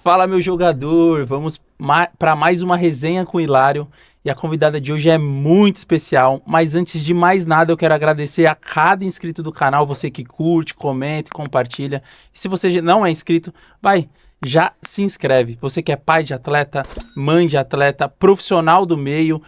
Fala, meu jogador! Vamos para mais uma resenha com o Hilário. E a convidada de hoje é muito especial. Mas antes de mais nada, eu quero agradecer a cada inscrito do canal. Você que curte, comenta e compartilha. E se você não é inscrito, já se inscreve. Você que é pai de atleta, mãe de atleta, profissional do meio.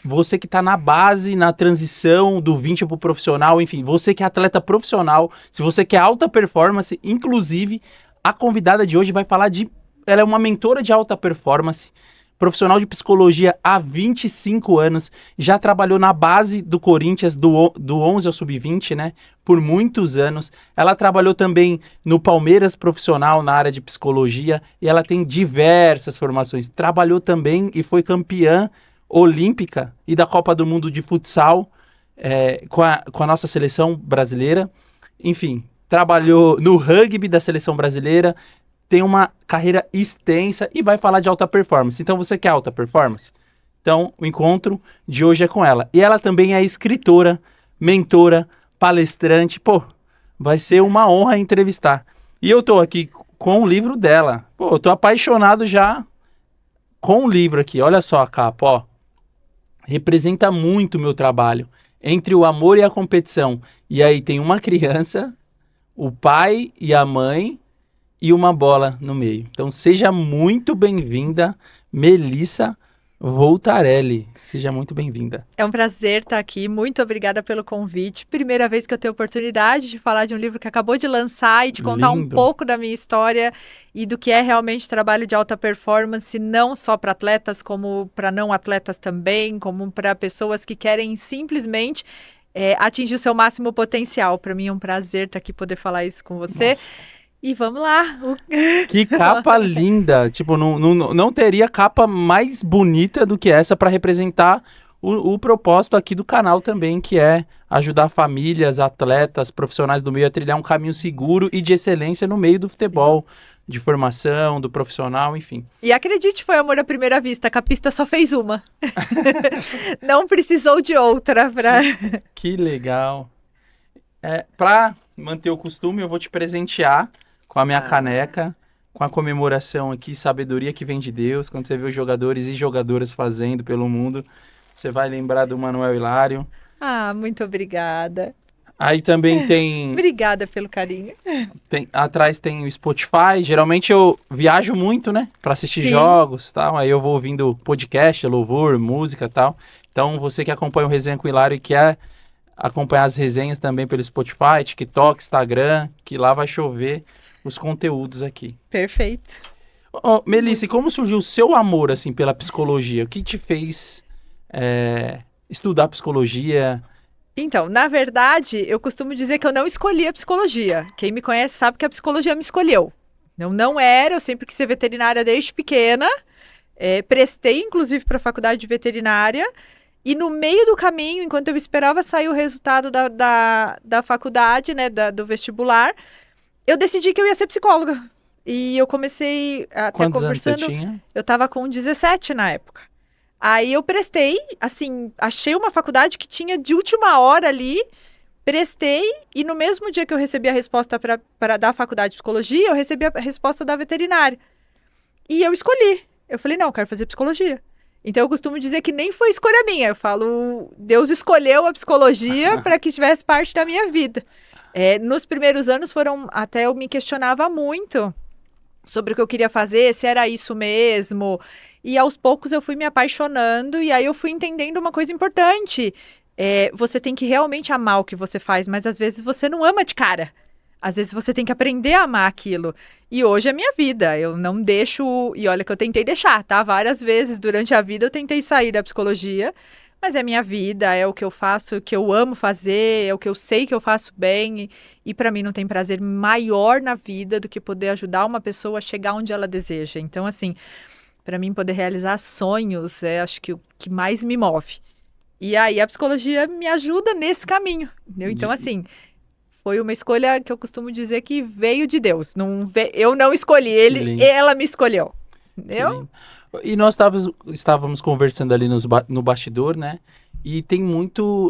Você que está na base, na transição do 20 para o profissional. Enfim, você que é atleta profissional. Se você quer alta performance, inclusive, a convidada de hoje vai falar de... Ela é uma mentora de alta performance, profissional de psicologia há 25 anos, já trabalhou na base do Corinthians, do 11 ao sub-20, né, por muitos anos. Ela trabalhou também no Palmeiras profissional na área de psicologia e ela tem diversas formações. Trabalhou também e foi campeã olímpica e da Copa do Mundo de futsal com a nossa seleção brasileira. Enfim, trabalhou no rugby da seleção brasileira, tem uma carreira extensa e vai falar de alta performance. Então, você quer alta performance? Então, o encontro de hoje é com ela. E ela também é escritora, mentora, palestrante. Pô, vai ser uma honra entrevistar. E eu tô aqui com o livro dela. Pô, eu tô apaixonado já com o livro aqui. Olha só a capa, ó. Representa muito o meu trabalho. Entre o amor e a competição. E aí tem uma criança, o pai e a mãe, e uma bola no meio. Então, seja muito bem-vinda, Melissa Voltarelli. Seja muito bem-vinda. É um prazer estar aqui. Muito obrigada pelo convite. Primeira vez que eu tenho oportunidade de falar de um livro que acabou de lançar e de contar um pouco da minha história e do que é realmente trabalho de alta performance, não só para atletas, como para não atletas também, como para pessoas que querem simplesmente atingir o seu máximo potencial. Para mim é um prazer estar aqui poder falar isso com você. Nossa. E vamos lá. Que capa linda. Tipo, não teria capa mais bonita do que essa para representar o propósito aqui do canal também, que é ajudar famílias, atletas, profissionais do meio a trilhar um caminho seguro e de excelência no meio do futebol, de formação, do profissional, enfim. E acredite, foi amor à primeira vista. A capista só fez uma. Não precisou de outra. Que legal. Para manter o costume, eu vou te presentear com a minha caneca, com a comemoração aqui, sabedoria que vem de Deus. Quando você vê os jogadores e jogadoras fazendo pelo mundo, você vai lembrar do Manuel Hilário. Ah, muito obrigada. Aí também tem... Obrigada pelo carinho. Atrás tem o Spotify. Geralmente eu viajo muito, né? Para assistir jogos e tal. Aí eu vou ouvindo podcast, louvor, música e tal. Então, você que acompanha o Resenha com o Hilário e quer acompanhar as resenhas também pelo Spotify, TikTok, Instagram, que lá vai chover os conteúdos aqui. Perfeito. Melissa, e como surgiu o seu amor, assim, pela psicologia? O que te fez estudar psicologia? Então, na verdade, eu costumo dizer que eu não escolhi a psicologia. Quem me conhece sabe que a psicologia me escolheu. Eu sempre quis ser veterinária desde pequena. Prestei, inclusive, para a faculdade de veterinária. E no meio do caminho, enquanto eu esperava sair o resultado da faculdade, né, do vestibular, eu decidi que eu ia ser psicóloga. E eu comecei até Quantos conversando. anos você tinha? Eu estava com 17 na época. Aí eu prestei, assim, achei uma faculdade que tinha de última hora ali, prestei, e no mesmo dia que eu recebi a resposta para dar a faculdade de psicologia, eu recebi a resposta da veterinária. E eu escolhi. Eu falei, não, eu quero fazer psicologia. Então, eu costumo dizer que nem foi escolha minha. Eu falo, Deus escolheu a psicologia para que tivesse parte da minha vida. Nos primeiros anos até eu me questionava muito sobre o que eu queria fazer, se era isso mesmo. E aos poucos eu fui me apaixonando e aí eu fui entendendo uma coisa importante. Você tem que realmente amar o que você faz, mas às vezes você não ama de cara. Às vezes você tem que aprender a amar aquilo. E hoje é minha vida. Eu não deixo... E olha que eu tentei deixar, tá? Várias vezes durante a vida eu tentei sair da psicologia. Mas é minha vida, é o que eu faço, o que eu amo fazer, é o que eu sei que eu faço bem. E para mim não tem prazer maior na vida do que poder ajudar uma pessoa a chegar onde ela deseja. Então, assim, para mim poder realizar sonhos acho que o que mais me move. E aí a psicologia me ajuda nesse caminho. Entendeu? Então, assim... Foi uma escolha que eu costumo dizer que veio de Deus. Eu não escolhi ela me escolheu. Entendeu? E nós estávamos conversando ali no bastidor, né? E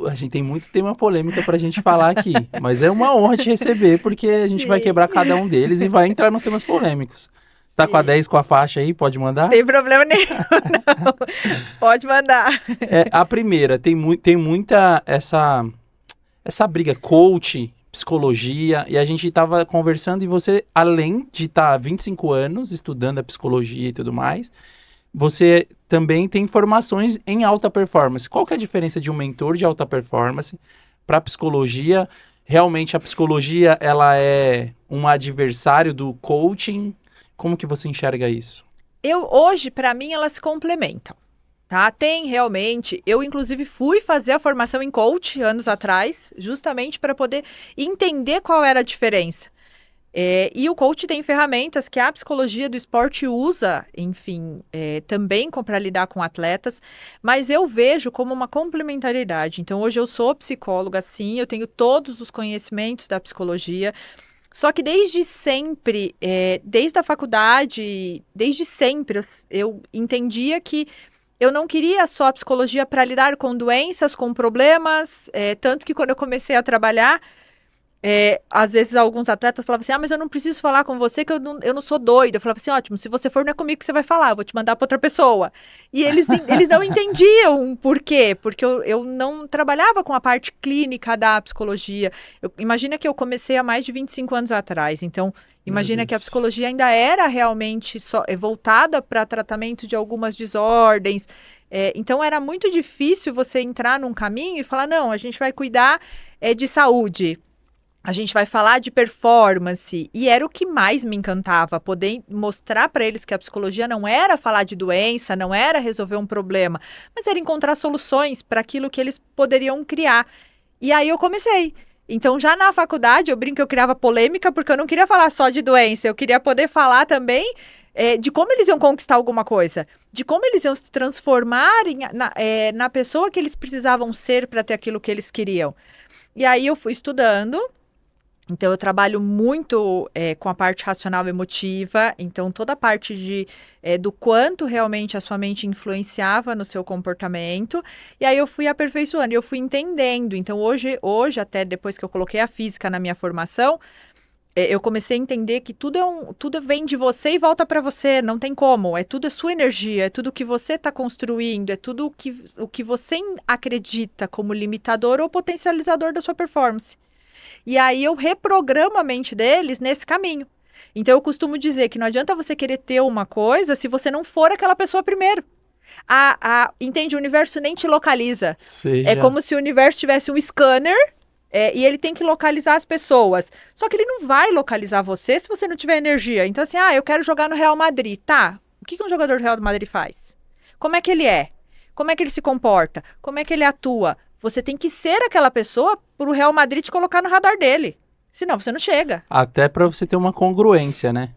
a gente tem muito tema polêmico pra gente falar aqui. Mas é uma honra te receber, porque a gente vai quebrar cada um deles e vai entrar nos temas polêmicos. Tá com a 10 com a faixa aí? Pode mandar? Não tem problema nenhum, não. Pode mandar. A primeira, tem muita essa briga, coach, psicologia, e a gente estava conversando e você, além de estar 25 anos estudando a psicologia e tudo mais, você também tem formações em alta performance. Qual que é a diferença de um mentor de alta performance para a psicologia? Realmente a psicologia, ela é um adversário do coaching? Como que você enxerga isso? Hoje, para mim, elas se complementam. Tá? Tem realmente, eu inclusive fui fazer a formação em coach anos atrás, justamente para poder entender qual era a diferença. E o coach tem ferramentas que a psicologia do esporte usa, enfim, também para lidar com atletas, mas eu vejo como uma complementariedade. Então, hoje eu sou psicóloga, sim, eu tenho todos os conhecimentos da psicologia, só que desde sempre, desde a faculdade, desde sempre, eu entendia que eu não queria só a psicologia para lidar com doenças, com problemas, tanto que quando eu comecei a trabalhar, às vezes alguns atletas falavam assim, mas eu não preciso falar com você que eu não sou doida. Eu falava assim, ótimo, se você for não é comigo que você vai falar, eu vou te mandar para outra pessoa. E eles não entendiam por quê, porque eu não trabalhava com a parte clínica da psicologia. Imagina que eu comecei há mais de 25 anos atrás, então imagina que a psicologia ainda era realmente voltada para tratamento de algumas desordens. Então era muito difícil você entrar num caminho e falar, não, a gente vai cuidar de saúde. A gente vai falar de performance, e era o que mais me encantava, poder mostrar para eles que a psicologia não era falar de doença, não era resolver um problema, mas era encontrar soluções para aquilo que eles poderiam criar. E aí eu comecei. Então, já na faculdade, eu brinco que eu criava polêmica, porque eu não queria falar só de doença, eu queria poder falar também de como eles iam conquistar alguma coisa, de como eles iam se transformar na pessoa que eles precisavam ser para ter aquilo que eles queriam. E aí eu fui estudando. Então, eu trabalho muito com a parte racional emotiva, então toda a parte do quanto realmente a sua mente influenciava no seu comportamento, e aí eu fui aperfeiçoando, eu fui entendendo. Então, hoje até depois que eu coloquei a física na minha formação, eu comecei a entender que tudo vem de você e volta para você, não tem como, tudo a sua energia, é tudo o que você está construindo, é tudo o que você acredita como limitador ou potencializador da sua performance. E aí eu reprogramo a mente deles nesse caminho. Então eu costumo dizer que não adianta você querer ter uma coisa se você não for aquela pessoa primeiro. Entende? O universo nem te localiza. É como se o universo tivesse um scanner e ele tem que localizar as pessoas. Só que ele não vai localizar você se você não tiver energia. Então assim, eu quero jogar no Real Madrid. Tá, o que um jogador do Real Madrid faz? Como é que ele é? Como é que ele se comporta? Como é que ele atua? Você tem que ser aquela pessoa para o Real Madrid te colocar no radar dele. Senão você não chega. Até para você ter uma congruência, né?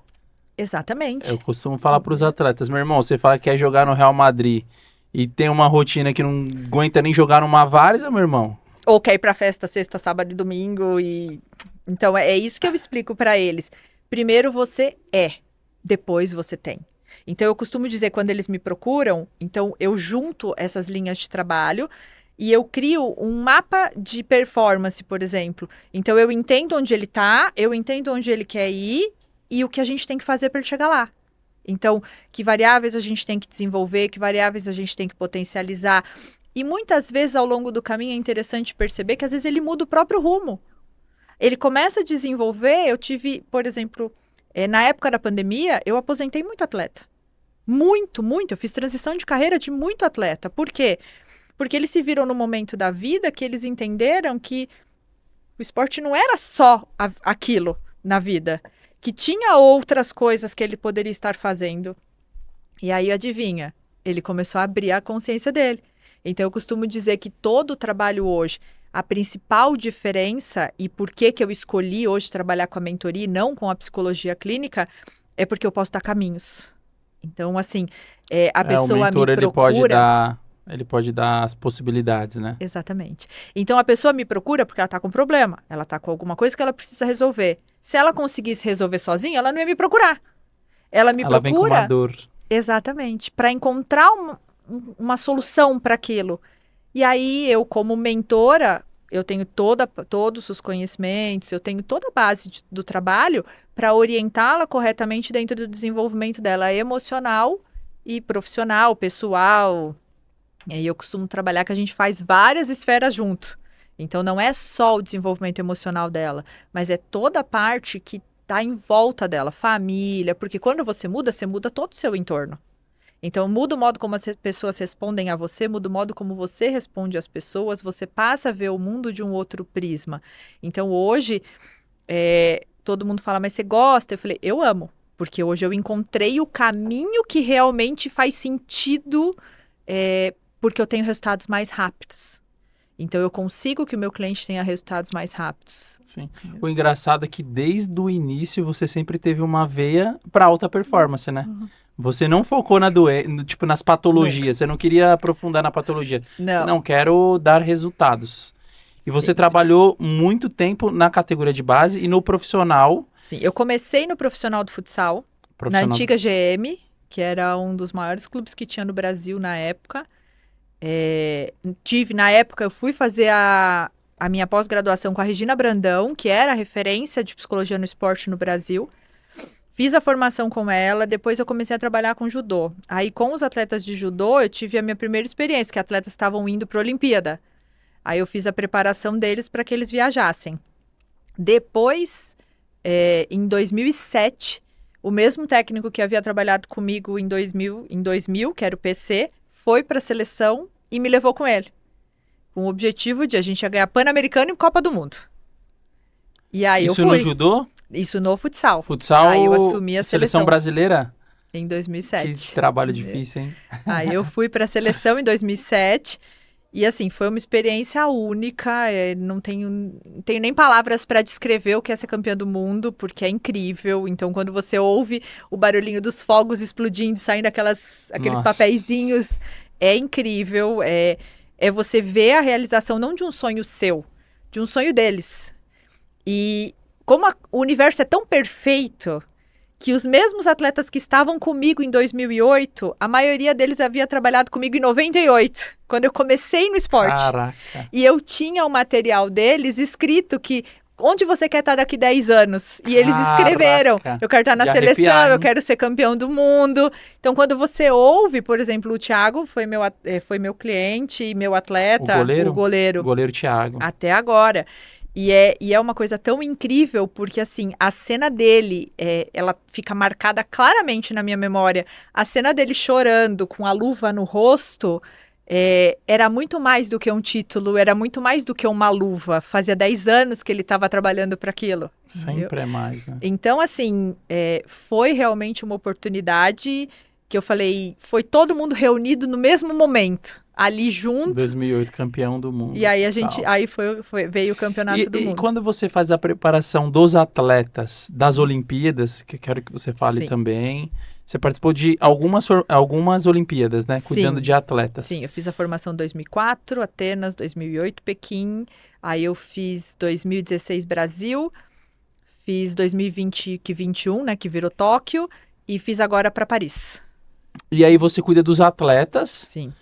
Exatamente. Eu costumo falar para os atletas, meu irmão, você fala que quer jogar no Real Madrid e tem uma rotina que não aguenta nem jogar numa várzea, meu irmão. Ou quer ir para festa sexta, sábado e domingo. Então é isso que eu explico para eles. Primeiro você depois você tem. Então eu costumo dizer, quando eles me procuram, então eu junto essas linhas de trabalho e eu crio um mapa de performance, por exemplo. Então, eu entendo onde ele está, eu entendo onde ele quer ir e o que a gente tem que fazer para ele chegar lá. Então, que variáveis a gente tem que desenvolver, que variáveis a gente tem que potencializar. E muitas vezes, ao longo do caminho, é interessante perceber que, às vezes, ele muda o próprio rumo. Ele começa a desenvolver. Eu tive, por exemplo, na época da pandemia, eu aposentei muito atleta. Muito, muito. Eu fiz transição de carreira de muito atleta. Por quê? Porque eles se viram no momento da vida que eles entenderam que o esporte não era só aquilo na vida, que tinha outras coisas que ele poderia estar fazendo. E aí, adivinha, ele começou a abrir a consciência dele. Então, eu costumo dizer que todo o trabalho hoje, a principal diferença e por que eu escolhi hoje trabalhar com a mentoria e não com a psicologia clínica, é porque eu posso dar caminhos. Então, assim, a pessoa me procura... Ele pode dar as possibilidades, né? Exatamente. Então, a pessoa me procura porque ela está com um problema. Ela está com alguma coisa que ela precisa resolver. Se ela conseguisse resolver sozinha, ela não ia me procurar. Ela procura... vem com uma dor. Exatamente. Para encontrar uma solução para aquilo. E aí, eu, como mentora, eu tenho todos os conhecimentos, eu tenho toda a base do trabalho para orientá-la corretamente dentro do desenvolvimento dela emocional e profissional, pessoal. E aí eu costumo trabalhar que a gente faz várias esferas junto. Então, não é só o desenvolvimento emocional dela, mas é toda a parte que está em volta dela, família, porque quando você muda todo o seu entorno. Então, muda o modo como as pessoas respondem a você, muda o modo como você responde às pessoas, você passa a ver o mundo de um outro prisma. Então, hoje, todo mundo fala, mas você gosta? Eu falei, eu amo, porque hoje eu encontrei o caminho que realmente faz sentido, porque eu tenho resultados mais rápidos. Então, eu consigo que o meu cliente tenha resultados mais rápidos. Sim. O engraçado é que desde o início você sempre teve uma veia para alta performance, né? Uhum. Você não focou tipo, nas patologias. Você não queria aprofundar na patologia. Não. Não, quero dar resultados. E você Sempre. trabalhou muito tempo na categoria de base e no profissional. Sim, eu comecei no profissional do futsal, na antiga GM, que era um dos maiores clubes que tinha no Brasil na época. Na época, eu fui fazer a minha pós-graduação com a Regina Brandão, que era a referência de psicologia no esporte no Brasil. Fiz a formação com ela, depois eu comecei a trabalhar com judô. Aí, com os atletas de judô, eu tive a minha primeira experiência, que atletas estavam indo para a Olimpíada. Aí, eu fiz a preparação deles para que eles viajassem. Depois, em 2007, o mesmo técnico que havia trabalhado comigo em 2000, que era o PC, foi para a seleção e me levou com ele. Com o objetivo de a gente ia ganhar Pan-Americano e Copa do Mundo. E aí Isso eu fui. no judô? Isso no futsal. Futsal, aí eu assumi a seleção brasileira? Em 2007. Que trabalho difícil, hein? Aí eu fui para a seleção em 2007 e assim, foi uma experiência única, não tenho nem palavras para descrever o que é ser campeã do mundo, porque é incrível. Então, quando você ouve o barulhinho dos fogos explodindo, saindo aqueles papeizinhos, é incrível. É você ver a realização não de um sonho seu, de um sonho deles. E como o universo é tão perfeito que os mesmos atletas que estavam comigo em 2008, a maioria deles havia trabalhado comigo em 98, quando eu comecei no esporte. Caraca. E eu tinha o material deles escrito que onde você quer estar daqui 10 anos? E eles escreveram, eu quero estar na seleção, eu quero ser campeão do mundo. Então, quando você ouve, por exemplo, o Thiago foi meu cliente e meu atleta, o goleiro. O goleiro Thiago. Até agora. E é uma coisa tão incrível, porque assim, a cena dele, ela fica marcada claramente na minha memória. A cena dele chorando com a luva no rosto, era muito mais do que um título, era muito mais do que uma luva. Fazia 10 anos que ele estava trabalhando para aquilo. Sempre é mais, né? Então, assim, foi realmente uma oportunidade que eu falei, foi todo mundo reunido no mesmo momento. Ali junto. 2008, campeão do mundo. E aí veio o campeonato do mundo. E quando você faz a preparação dos atletas das Olimpíadas, que eu quero que você fale também, você participou de algumas Olimpíadas, né? Cuidando de atletas. Sim, eu fiz a formação em 2004, Atenas, 2008, Pequim. Aí eu fiz 2016 Brasil, fiz 2020, 2021, né? Que virou Tóquio, e fiz agora para Paris. E aí você cuida dos atletas. Sim.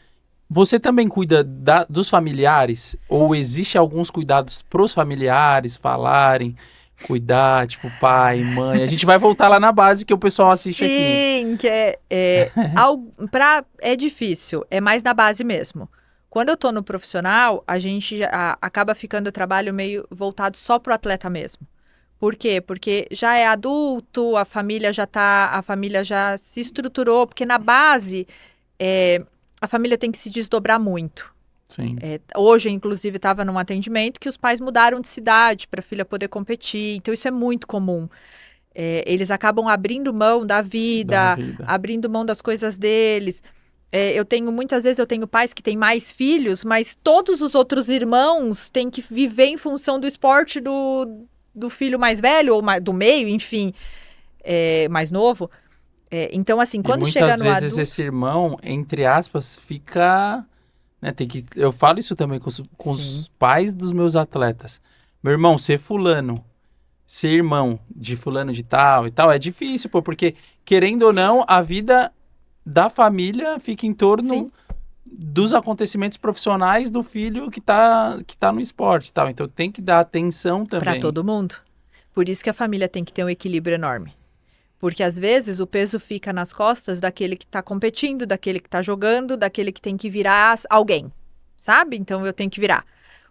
Você também cuida dos familiares? Ou existe alguns cuidados pros familiares falarem, cuidar, tipo pai, mãe? A gente vai voltar lá na base que o pessoal assiste aqui. Sim, que é difícil, é mais na base mesmo. Quando eu tô no profissional, a gente acaba ficando o trabalho meio voltado só pro atleta mesmo. Por quê? Porque já é adulto, a família já se estruturou, porque na base a família tem que se desdobrar muito. Sim. Hoje, inclusive, estava num atendimento que os pais mudaram de cidade para a filha poder competir. Então, isso é muito comum. Eles acabam abrindo mão da vida, abrindo mão das coisas deles. Muitas vezes eu tenho pais que têm mais filhos, mas todos os outros irmãos têm que viver em função do esporte do filho mais velho, ou do meio, enfim, mais novo. Então, assim, quando chega no adulto... muitas vezes esse irmão, entre aspas, fica... Né, eu falo isso também com os pais dos meus atletas. Meu irmão, ser fulano, ser irmão de fulano de tal e tal, é difícil, porque, querendo ou não, a vida da família fica em torno dos acontecimentos profissionais do filho que tá no esporte e tal. Então tem que dar atenção também. Para todo mundo. Por isso que a família tem que ter um equilíbrio enorme. Porque às vezes o peso fica nas costas daquele que está competindo, daquele que está jogando, daquele que tem que virar alguém, sabe? Então eu tenho que virar.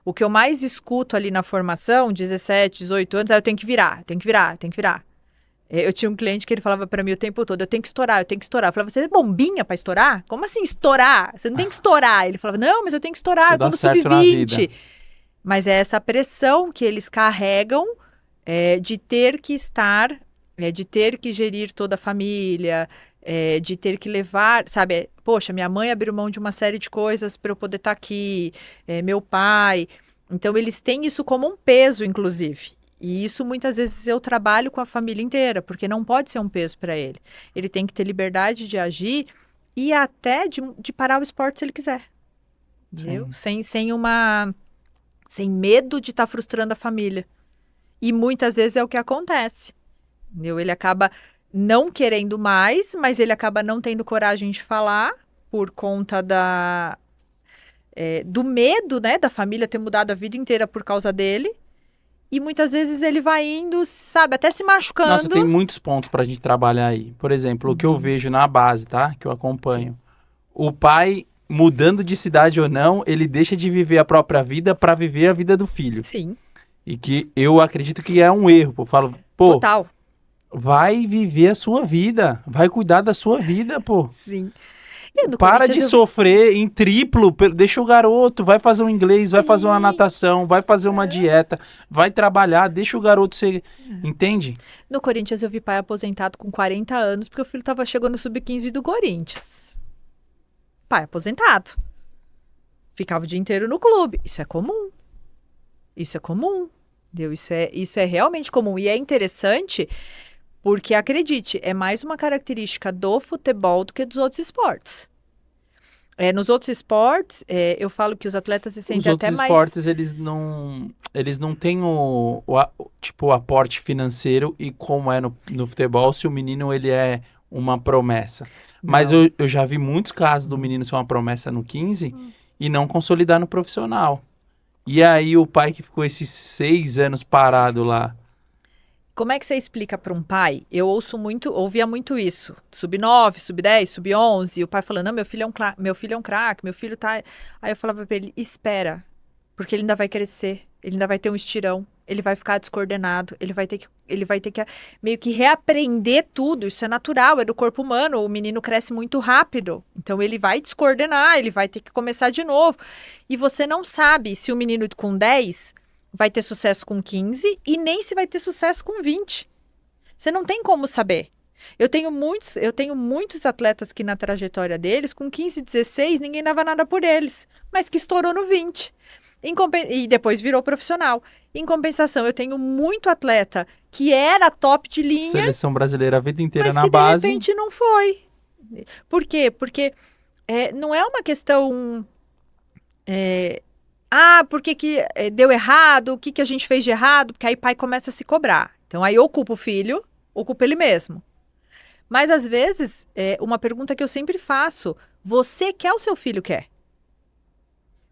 O que eu mais escuto ali na formação, 17, 18 anos, é eu tenho que virar, eu tenho que virar, eu tenho que virar. Eu tinha um cliente que ele falava para mim o tempo todo, eu tenho que estourar, eu tenho que estourar. Eu falava, você é bombinha para estourar? Como assim estourar? Você não tem que estourar. Ele falava, não, mas eu tenho que estourar, eu tô no sub-20. Mas é essa pressão que eles carregam de ter que estar, de ter que gerir toda a família, de ter que levar, sabe? Poxa, minha mãe abriu mão de uma série de coisas para eu poder estar aqui, meu pai. Então, eles têm isso como um peso, inclusive. E isso, muitas vezes, eu trabalho com a família inteira, porque não pode ser um peso para ele. Ele tem que ter liberdade de agir e até de parar o esporte se ele quiser. Entendeu? Sem medo de estar frustrando a família. E muitas vezes é o que acontece. Entendeu? Ele acaba não querendo mais, mas ele acaba não tendo coragem de falar por conta do medo, né, da família ter mudado a vida inteira por causa dele. E muitas vezes ele vai indo, sabe, até se machucando. Nossa, tem muitos pontos pra gente trabalhar aí. Por exemplo, o que eu vejo na base, tá? Que eu acompanho. Sim. O pai, mudando de cidade ou não, ele deixa de viver a própria vida pra viver a vida do filho. Sim. E que eu acredito que é um erro. Eu falo, pô, total. Vai viver a sua vida. Vai cuidar da sua vida, pô. Sim. Para de sofrer em triplo, deixa o garoto, vai fazer um inglês, Sim. vai fazer uma natação, vai fazer uma dieta, vai trabalhar, deixa o garoto ser, entende? No Corinthians eu vi pai aposentado com 40 anos porque o filho chegou no sub-15 do Corinthians. Pai aposentado. Ficava o dia inteiro no clube. Isso é comum. Isso é comum. Entendeu? Isso é realmente comum. E é interessante porque, acredite, é mais uma característica do futebol do que dos outros esportes. Nos outros esportes, eu falo que os atletas se sentem até mais... Os outros esportes, eles não têm o aporte financeiro e como é no futebol, se o menino ele é uma promessa. Não. Mas eu já vi muitos casos do menino ser uma promessa no 15 e não consolidar no profissional. E aí o pai que ficou esses 6 anos parado lá. Como é que você explica para um pai? Eu ouvia muito isso. Sub-9, sub-10, sub-11. O pai falando, não, meu filho é um craque, meu filho tá... Aí eu falava para ele, espera, porque ele ainda vai crescer, ele ainda vai ter um estirão, ele vai ficar descoordenado, ele vai ter que meio que reaprender tudo. Isso é natural, é do corpo humano, o menino cresce muito rápido. Então ele vai descoordenar, ele vai ter que começar de novo. E você não sabe se o menino com 10... vai ter sucesso com 15 e nem se vai ter sucesso com 20. Você não tem como saber. Eu tenho muitos atletas que na trajetória deles, com 15, 16, ninguém dava nada por eles, mas que estourou no 20. E depois virou profissional. Em compensação, eu tenho muito atleta que era top de linha. Seleção brasileira a vida inteira na base. Mas que de repente não foi. Por quê? Porque não é uma questão... por que deu errado? O que a gente fez de errado? Porque aí o pai começa a se cobrar. Então, aí ou culpa o filho, ou culpa ele mesmo. Mas, às vezes, uma pergunta que eu sempre faço, você quer ou seu filho quer?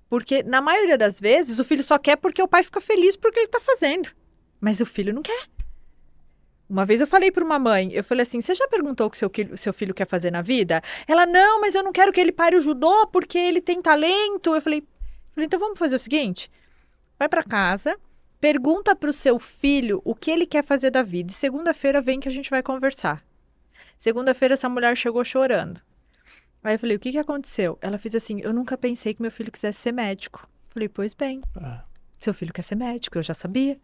Porque, na maioria das vezes, o filho só quer porque o pai fica feliz porque ele está fazendo. Mas o filho não quer. Uma vez eu falei para uma mãe, eu falei assim, você já perguntou o que seu filho quer fazer na vida? Ela, não, mas eu não quero que ele pare o judô porque ele tem talento. Eu falei, então vamos fazer o seguinte, vai para casa, pergunta para o seu filho o que ele quer fazer da vida e segunda-feira vem que a gente vai conversar. Segunda-feira essa mulher chegou chorando. Aí eu falei, o que aconteceu? Ela fez assim, eu nunca pensei que meu filho quisesse ser médico. Eu falei, pois bem, seu filho quer ser médico, eu já sabia.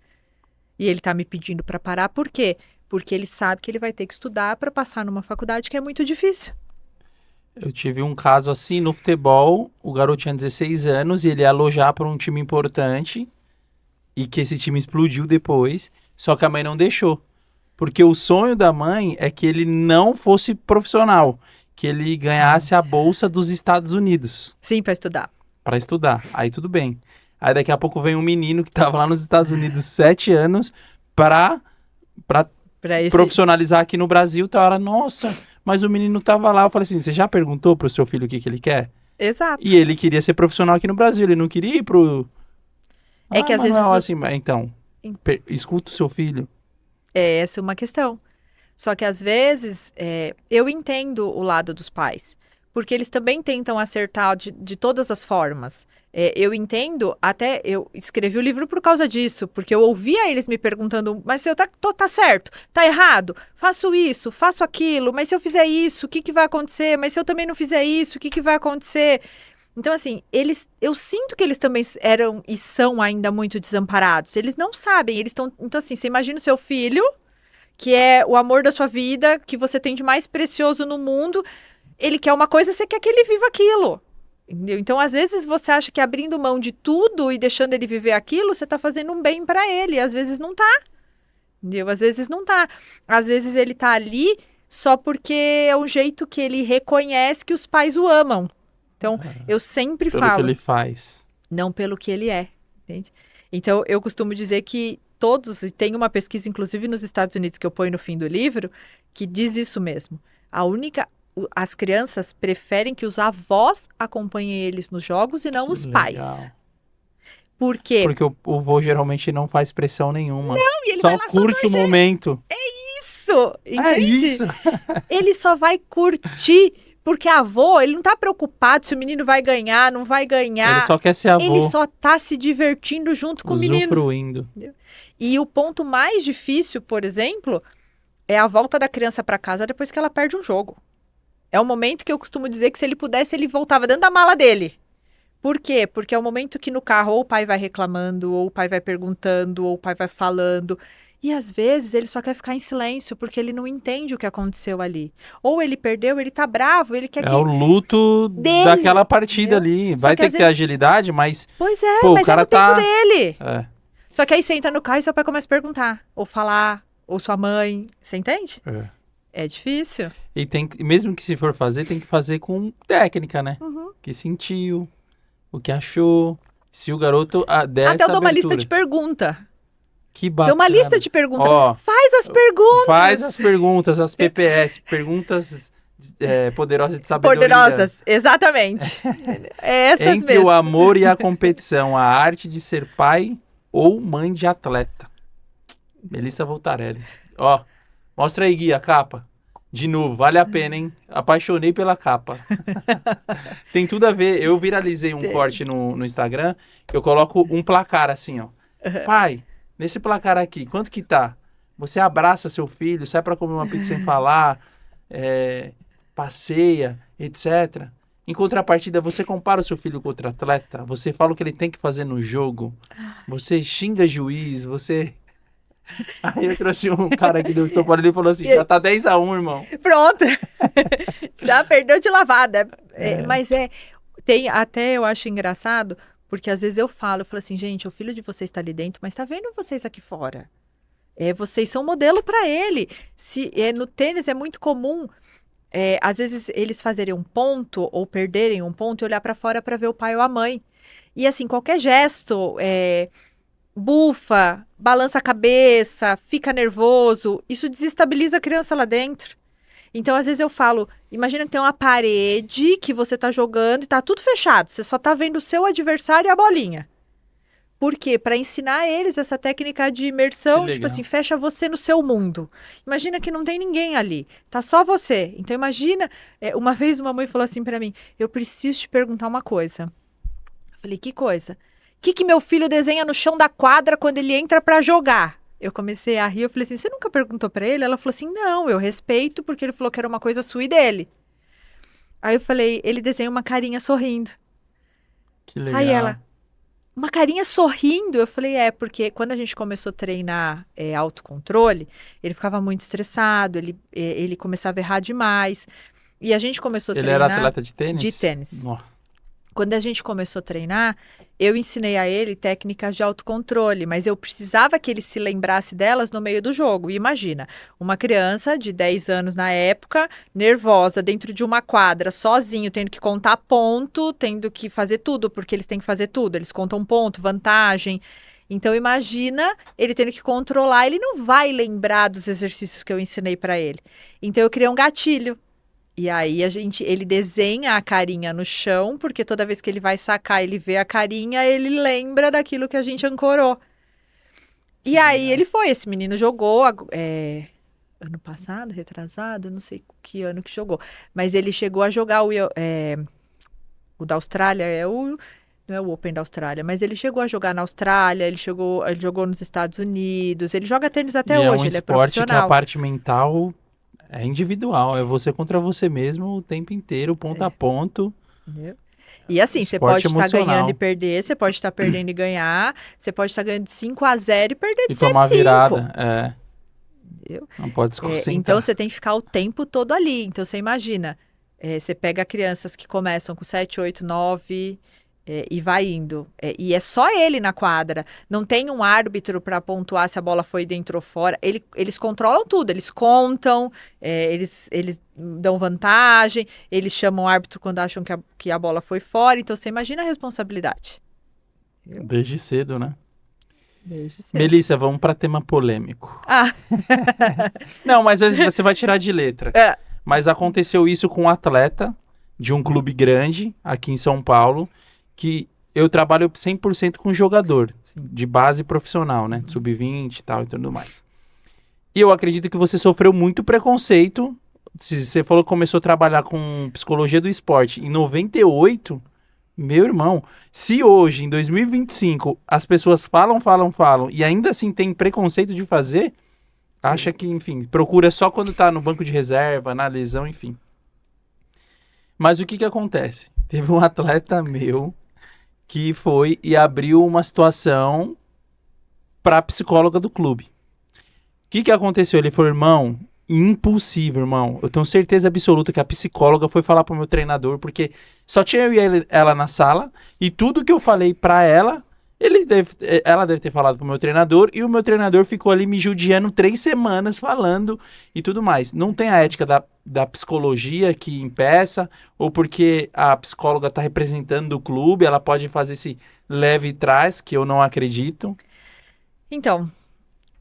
E ele tá me pedindo para parar, por quê? Porque ele sabe que ele vai ter que estudar para passar numa faculdade que é muito difícil. Eu tive um caso assim no futebol, o garoto tinha 16 anos e ele ia alojar para um time importante e que esse time explodiu depois, só que a mãe não deixou. Porque o sonho da mãe é que ele não fosse profissional, que ele ganhasse a bolsa dos Estados Unidos. Sim, para estudar. Para estudar, aí tudo bem. Aí daqui a pouco vem um menino que estava lá nos Estados Unidos 7 anos para profissionalizar aqui no Brasil, tá hora, nossa... Mas o menino tava lá, eu falei assim, você já perguntou pro seu filho o que ele quer? Exato. E ele queria ser profissional aqui no Brasil, ele não queria ir pro... É que às vezes Manuel, os- assim, então, escuta o seu filho. Essa é uma questão. Só que às vezes eu entendo o lado dos pais, porque eles também tentam acertar de todas as formas. Eu entendo, até eu escrevi o livro por causa disso, porque eu ouvia eles me perguntando, mas se eu tá certo, tá errado, faço isso, faço aquilo, mas se eu fizer isso, o que que vai acontecer? Mas se eu também não fizer isso, o que que vai acontecer? Então, assim, eu sinto que eles também eram e são ainda muito desamparados. Eles não sabem, eles estão. Então, assim, você imagina o seu filho, que é o amor da sua vida, que você tem de mais precioso no mundo, ele quer uma coisa, você quer que ele viva aquilo. Entendeu? Então, às vezes, você acha que abrindo mão de tudo e deixando ele viver aquilo, você tá fazendo um bem para ele. Às vezes não tá. Entendeu? Às vezes não tá. Às vezes ele tá ali só porque é um jeito que ele reconhece que os pais o amam. Então, eu sempre Pelo que falo, ele faz. não pelo que ele é, entende? Então, eu costumo dizer que todos, e tem uma pesquisa, inclusive nos Estados Unidos, que eu ponho no fim do livro, que diz isso mesmo. As crianças preferem que os avós acompanhem eles nos jogos e não Que os legal. pais. Por quê? Porque o vô geralmente não faz pressão nenhuma. E ele Só vai lá só curte o momento. Isso, É entende? isso. Ele só vai curtir, porque avô, ele não tá preocupado se o menino vai ganhar, não vai ganhar. Ele só quer ser avô, Ele só tá se divertindo junto com o menino. usufruindo. E o ponto mais difícil, por exemplo, é a volta da criança para casa depois que ela perde um jogo. É o momento que eu costumo dizer que se ele pudesse, ele voltava dentro da mala dele. Por quê? Porque é o momento que no carro ou o pai vai reclamando, ou o pai vai perguntando, ou o pai vai falando. E às vezes ele só quer ficar em silêncio porque ele não entende o que aconteceu ali. Ou ele perdeu, ele tá bravo, ele quer É que... o luto Dele, daquela partida entendeu? ali. Só Vai que ter às que ter vezes- agilidade, mas Pois é, pô, o mas é cara no tempo tá- dele. é, Só que aí você entra no carro e seu pai começa a perguntar, ou falar, ou sua mãe. Você entende? é. É difícil. E mesmo que se for fazer, tem que fazer com técnica, né? Uhum. O que sentiu, o que achou. Se o garoto der Até eu essa dou uma abertura. lista de perguntas. Que Tem bacana. uma lista de perguntas. Ó, Faz as perguntas. faz as perguntas, as PPS, perguntas poderosas de sabedoria. Poderosas, exatamente. É essas Entre mesmo. o amor e a competição, a arte de ser pai ou mãe de atleta. Melissa Voltarelli. Ó, mostra aí, Gui, a capa. De novo, vale a pena, hein? Apaixonei pela capa. Tem tudo a ver. Eu viralizei um corte no Instagram que eu coloco um placar assim, ó. Pai, nesse placar aqui, quanto que tá? Você abraça seu filho, sai pra comer uma pizza sem falar, passeia, etc. Em contrapartida, você compara o seu filho com outro atleta, você fala o que ele tem que fazer no jogo, você xinga juiz, você... Aí eu trouxe um cara aqui do São Paulo, ele falou assim, já tá 10-1, irmão. Pronto. Já perdeu de lavada. Mas tem até eu acho engraçado, porque às vezes eu falo assim, gente, o filho de vocês está ali dentro, mas tá vendo vocês aqui fora? Vocês são modelo para ele. No tênis é muito comum, às vezes eles fazerem um ponto ou perderem um ponto e olhar para fora para ver o pai ou a mãe. E assim, qualquer gesto, bufa, balança a cabeça, fica nervoso, isso desestabiliza a criança lá dentro. Então, às vezes eu falo, imagina que tem uma parede que você tá jogando e tá tudo fechado, você só tá vendo o seu adversário e a bolinha. Por quê? Para ensinar eles essa técnica de imersão, tipo assim, fecha você no seu mundo. Imagina que não tem ninguém ali, tá só você. Então, imagina, uma vez uma mãe falou assim para mim, eu preciso te perguntar uma coisa. Eu falei, que coisa? O que meu filho desenha no chão da quadra quando ele entra pra jogar? Eu comecei a rir, eu falei assim, você nunca perguntou pra ele? Ela falou assim, não, eu respeito porque ele falou que era uma coisa sua e dele. Aí eu falei, ele desenha uma carinha sorrindo. Que legal. Aí ela, uma carinha sorrindo? Eu falei, porque quando a gente começou a treinar autocontrole, ele ficava muito estressado, ele começava a errar demais. E a gente começou a treinar... Ele era atleta de tênis? De tênis. Oh. Quando a gente começou a treinar, eu ensinei a ele técnicas de autocontrole, mas eu precisava que ele se lembrasse delas no meio do jogo. E imagina, uma criança de 10 anos na época, nervosa, dentro de uma quadra, sozinho, tendo que contar ponto, tendo que fazer tudo, porque eles têm que fazer tudo. Eles contam ponto, vantagem. Então, imagina ele tendo que controlar, ele não vai lembrar dos exercícios que eu ensinei para ele. Então, eu criei um gatilho. E aí ele desenha a carinha no chão, porque toda vez que ele vai sacar, ele vê a carinha, ele lembra daquilo que a gente ancorou. E aí esse menino jogou, ano passado, retrasado, eu não sei que ano que jogou. Mas ele chegou a jogar o da Austrália, não é o Open da Austrália, mas ele chegou a jogar na Austrália, ele jogou nos Estados Unidos, ele joga tênis até hoje, ele é esporte profissional. que a parte mental é individual, é você contra você mesmo o tempo inteiro, ponto a ponto. Entendeu? E assim, você pode estar ganhando e perder, você pode estar perdendo e ganhar, você pode estar ganhando de 5-0 e perder de 7-5. E tomar virada, Entendeu? Não pode se concentrar. Então, você tem que ficar o tempo todo ali. Então, você imagina, você pega crianças que começam com 7, 8, 9 e vai indo. E é só ele na quadra. Não tem um árbitro para pontuar se a bola foi dentro ou fora. Eles controlam tudo. Eles contam, eles dão vantagem, eles chamam o árbitro quando acham que a bola foi fora. Então, você imagina a responsabilidade. Desde cedo, né? Desde cedo. Melissa, vamos para tema polêmico. Ah. Não, mas você vai tirar de letra. Mas aconteceu isso com um atleta de um clube grande aqui em São Paulo, que eu trabalho 100% com jogador, de base profissional, né? Sub-20 e tal e tudo mais. E eu acredito que você sofreu muito preconceito. Você falou que começou a trabalhar com psicologia do esporte em 98. Meu irmão, se hoje, em 2025, as pessoas falam e ainda assim tem preconceito de fazer, acha que, enfim, procura só quando tá no banco de reserva, na lesão, enfim. Mas o que acontece? Teve um atleta meu que foi e abriu uma situação pra psicóloga do clube. O que aconteceu? Ele falou, irmão, impossível, irmão. Eu tenho certeza absoluta que a psicóloga foi falar pro meu treinador, porque só tinha eu e ela na sala, e tudo que eu falei pra ela, ela deve ter falado pro meu treinador, e o meu treinador ficou ali me judiando 3 semanas falando e tudo mais. Não tem a ética da psicologia que impeça, ou porque a psicóloga tá representando o clube, ela pode fazer esse leve trás, que eu não acredito. Então,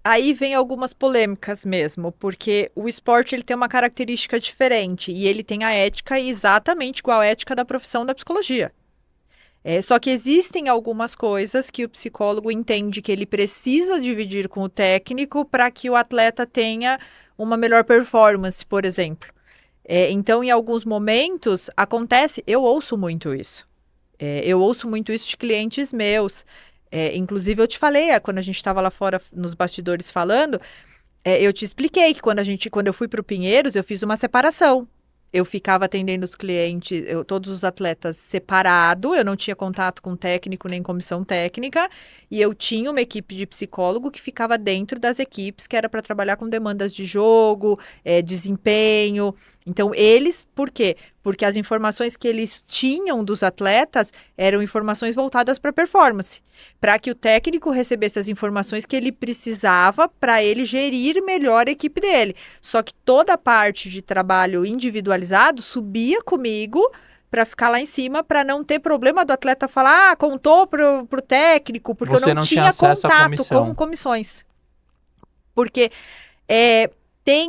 aí vem algumas polêmicas mesmo, porque o esporte ele tem uma característica diferente e ele tem a ética exatamente igual à ética da profissão da psicologia. Só que existem algumas coisas que o psicólogo entende que ele precisa dividir com o técnico para que o atleta tenha uma melhor performance, por exemplo. Então, em alguns momentos, acontece, eu ouço muito isso. Eu ouço muito isso de clientes meus. Inclusive, eu te falei, quando a gente estava lá fora nos bastidores falando, eu te expliquei que quando eu fui para o Pinheiros, eu fiz uma separação. Eu ficava atendendo os clientes, todos os atletas separado, eu não tinha contato com técnico nem comissão técnica, e eu tinha uma equipe de psicólogo que ficava dentro das equipes, que era para trabalhar com demandas de jogo, desempenho. Então, por quê? Porque as informações que eles tinham dos atletas eram informações voltadas para performance, para que o técnico recebesse as informações que ele precisava para ele gerir melhor a equipe dele. Só que toda a parte de trabalho individualizado subia comigo para ficar lá em cima, para não ter problema do atleta falar, contou pro técnico, porque você eu não tinha contato com comissões. Porque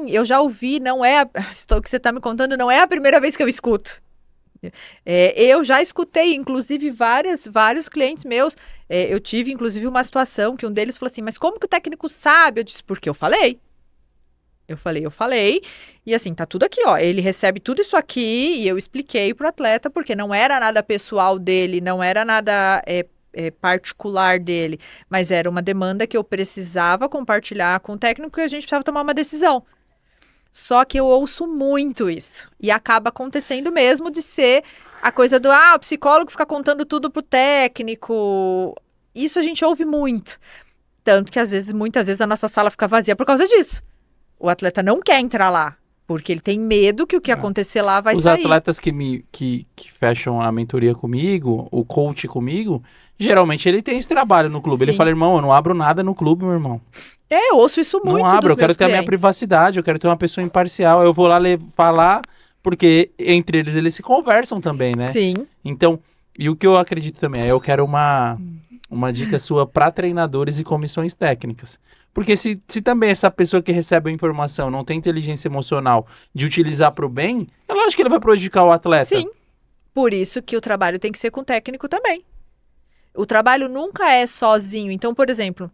eu já ouvi, o que você está me contando não é a primeira vez que eu escuto. Eu já escutei, inclusive, vários clientes meus. Eu tive, inclusive, uma situação que um deles falou assim, mas como que o técnico sabe? Eu disse, porque eu falei. Eu falei. E assim, tá tudo aqui, ó. Ele recebe tudo isso aqui e eu expliquei pro atleta, porque não era nada pessoal dele, não era nada particular dele, mas era uma demanda que eu precisava compartilhar com o técnico e a gente precisava tomar uma decisão. Só que eu ouço muito isso. E acaba acontecendo mesmo de ser a coisa do, o psicólogo fica contando tudo pro técnico. Isso a gente ouve muito. Tanto que muitas vezes a nossa sala fica vazia por causa disso. O atleta não quer entrar lá, porque ele tem medo que o que acontecer lá vai sair. Os atletas que fecham a mentoria comigo, o coach comigo, geralmente ele tem esse trabalho no clube. Sim. Ele fala, irmão, eu não abro nada no clube, meu irmão. Eu ouço isso muito. Não abro, eu quero ter a minha privacidade, eu quero ter uma pessoa imparcial. Eu vou lá falar, porque entre eles se conversam também, né? Sim. Então, e o que eu acredito também, eu quero uma dica sua para treinadores e comissões técnicas. Porque se também essa pessoa que recebe a informação não tem inteligência emocional de utilizar para o bem, é lógico que ele vai prejudicar o atleta. Sim, por isso que o trabalho tem que ser com o técnico também. O trabalho nunca é sozinho. Então, por exemplo,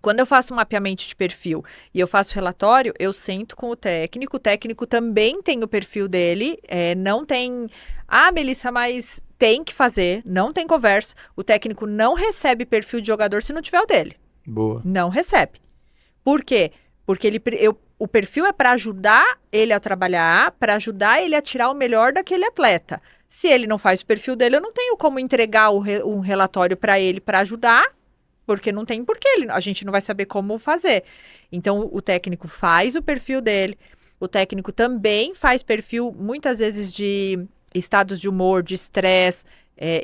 quando eu faço um mapeamento de perfil e eu faço relatório, eu sento com o técnico também tem o perfil dele, não tem... Ah, Melissa, mas tem que fazer, não tem conversa. O técnico não recebe perfil de jogador se não tiver o dele. Boa. Não recebe. Por quê? Porque o perfil é para ajudar ele a trabalhar, para ajudar ele a tirar o melhor daquele atleta. Se ele não faz o perfil dele, eu não tenho como entregar um relatório para ele para ajudar, porque não tem porquê, a gente não vai saber como fazer. Então, o técnico faz o perfil dele, o técnico também faz perfil, muitas vezes, de estados de humor, de estresse.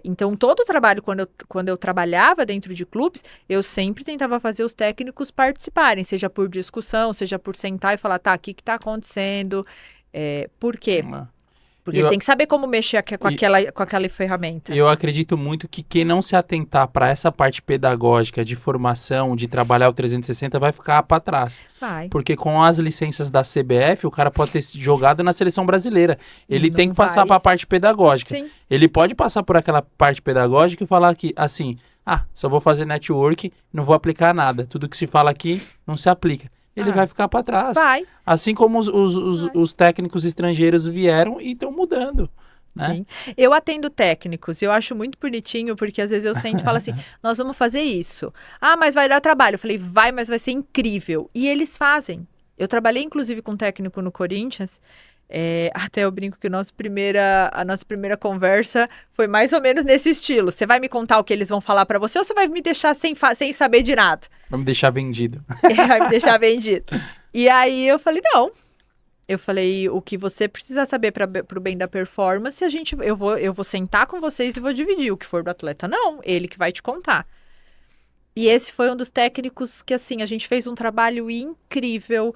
Então, todo o trabalho, quando eu trabalhava dentro de clubes, eu sempre tentava fazer os técnicos participarem, seja por discussão, seja por sentar e falar, tá, o que está acontecendo? Por quê? Porque ele tem que saber como mexer com aquela ferramenta. Eu acredito muito que quem não se atentar para essa parte pedagógica, de formação, de trabalhar o 360, vai ficar para trás. Vai. Porque com as licenças da CBF, o cara pode ter jogado na seleção brasileira. Ele tem que passar para a parte pedagógica. Sim. Ele pode passar por aquela parte pedagógica e falar que, assim, só vou fazer network, não vou aplicar nada. Tudo que se fala aqui não se aplica. Ele vai ficar para trás. Vai. Assim como os técnicos estrangeiros vieram e estão mudando. Né? Sim. Eu atendo técnicos, eu acho muito bonitinho, porque às vezes eu sento e falo assim, nós vamos fazer isso. Ah, mas vai dar trabalho. Eu falei, vai, mas vai ser incrível. E eles fazem. Eu trabalhei, inclusive, com um técnico no Corinthians. Até eu brinco que a nossa primeira conversa foi mais ou menos nesse estilo. Você vai me contar o que eles vão falar pra você ou você vai me deixar sem saber de nada? Vai me deixar vendido. Vai me deixar vendido. E aí eu falei, não. Eu falei, o que você precisa saber pro bem da performance, eu vou sentar com vocês e vou dividir. O que for do atleta, não. Ele que vai te contar. E esse foi um dos técnicos que, assim, a gente fez um trabalho incrível.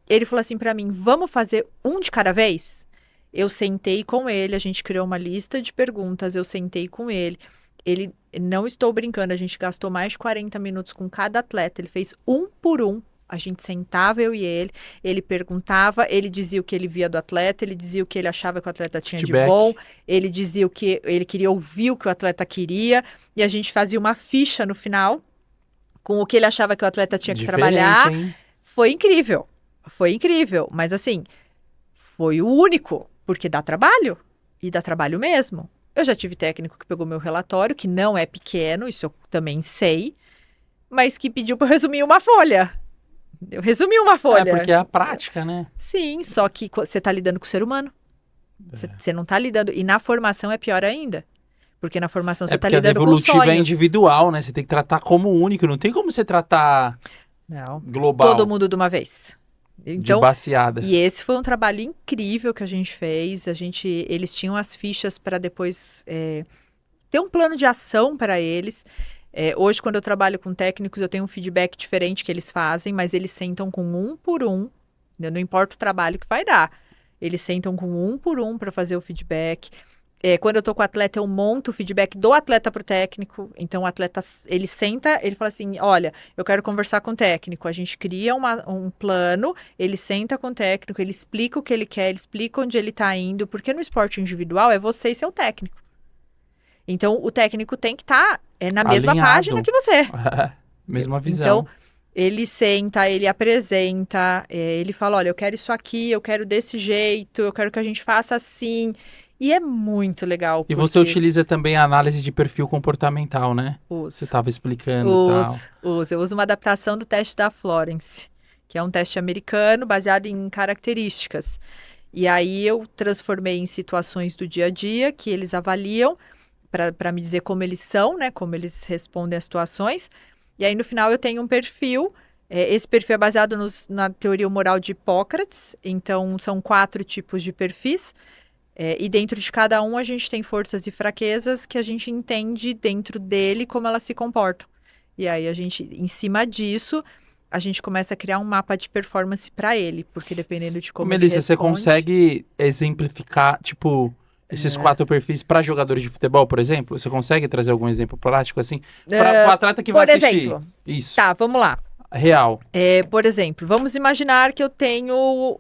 Ele falou assim pra mim, vamos fazer um de cada vez? Eu sentei com ele, a gente criou uma lista de perguntas, eu sentei com ele. Ele, não estou brincando, a gente gastou mais de 40 minutos com cada atleta, ele fez um por um. A gente sentava, eu e ele perguntava, ele dizia o que ele via do atleta, ele dizia o que ele achava que o atleta tinha Feedback. de bom, ele dizia o que ele queria ouvir, o que o atleta queria, e a gente fazia uma ficha no final com o que ele achava que o atleta tinha que Diferente, trabalhar. hein? Foi incrível, mas assim, foi o único, porque dá trabalho, e dá trabalho mesmo. Eu já tive técnico que pegou meu relatório, que não é pequeno, isso eu também sei, mas que pediu para eu resumir uma folha. Eu resumi uma folha. Porque é a prática, né? Sim, só que você está lidando com o ser humano. Você não está lidando. E na formação é pior ainda. Porque na formação você está lidando com sonhos. Porque a devolutiva é individual, né? Você tem que tratar como único. Não tem como você tratar global. Todo mundo de uma vez. Então, de baseada. E esse foi um trabalho incrível que a gente fez. Eles tinham as fichas para depois ter um plano de ação para eles. Hoje, quando eu trabalho com técnicos, eu tenho um feedback diferente que eles fazem, mas eles sentam com um por um, não importa o trabalho que vai dar. Eles sentam com um por um para fazer o feedback. Quando eu tô com o atleta, eu monto o feedback do atleta pro técnico. Então, o atleta, ele senta, ele fala assim, olha, eu quero conversar com o técnico. A gente cria um plano, ele senta com o técnico, ele explica o que ele quer, ele explica onde ele tá indo, porque no esporte individual é você e seu técnico. Então, o técnico tem que estar na mesma página que você. Mesma visão. Então, ele senta, ele apresenta, ele fala, olha, eu quero isso aqui, eu quero desse jeito, eu quero que a gente faça assim. E é muito legal. E você utiliza também a análise de perfil comportamental, né? Uso. Você estava explicando e tal. Eu uso uma adaptação do teste da Florence, que é um teste americano baseado em características. E aí eu transformei em situações do dia a dia que eles avaliam para me dizer como eles são, né? Como eles respondem às situações. E aí, no final, eu tenho um perfil. Esse perfil é baseado na teoria moral de Hipócrates. Então, são 4 tipos de perfis. E dentro de cada um, a gente tem forças e fraquezas que a gente entende dentro dele como elas se comportam. E aí, em cima disso, a gente começa a criar um mapa de performance para ele. Porque dependendo de como Melissa, ele responde... você consegue exemplificar, tipo... Esses 4 perfis para jogadores de futebol, por exemplo? Você consegue trazer algum exemplo prático, assim? Para o atleta que vai Por assistir. exemplo. Isso. Tá, vamos lá. Real. Por exemplo, vamos imaginar que eu tenho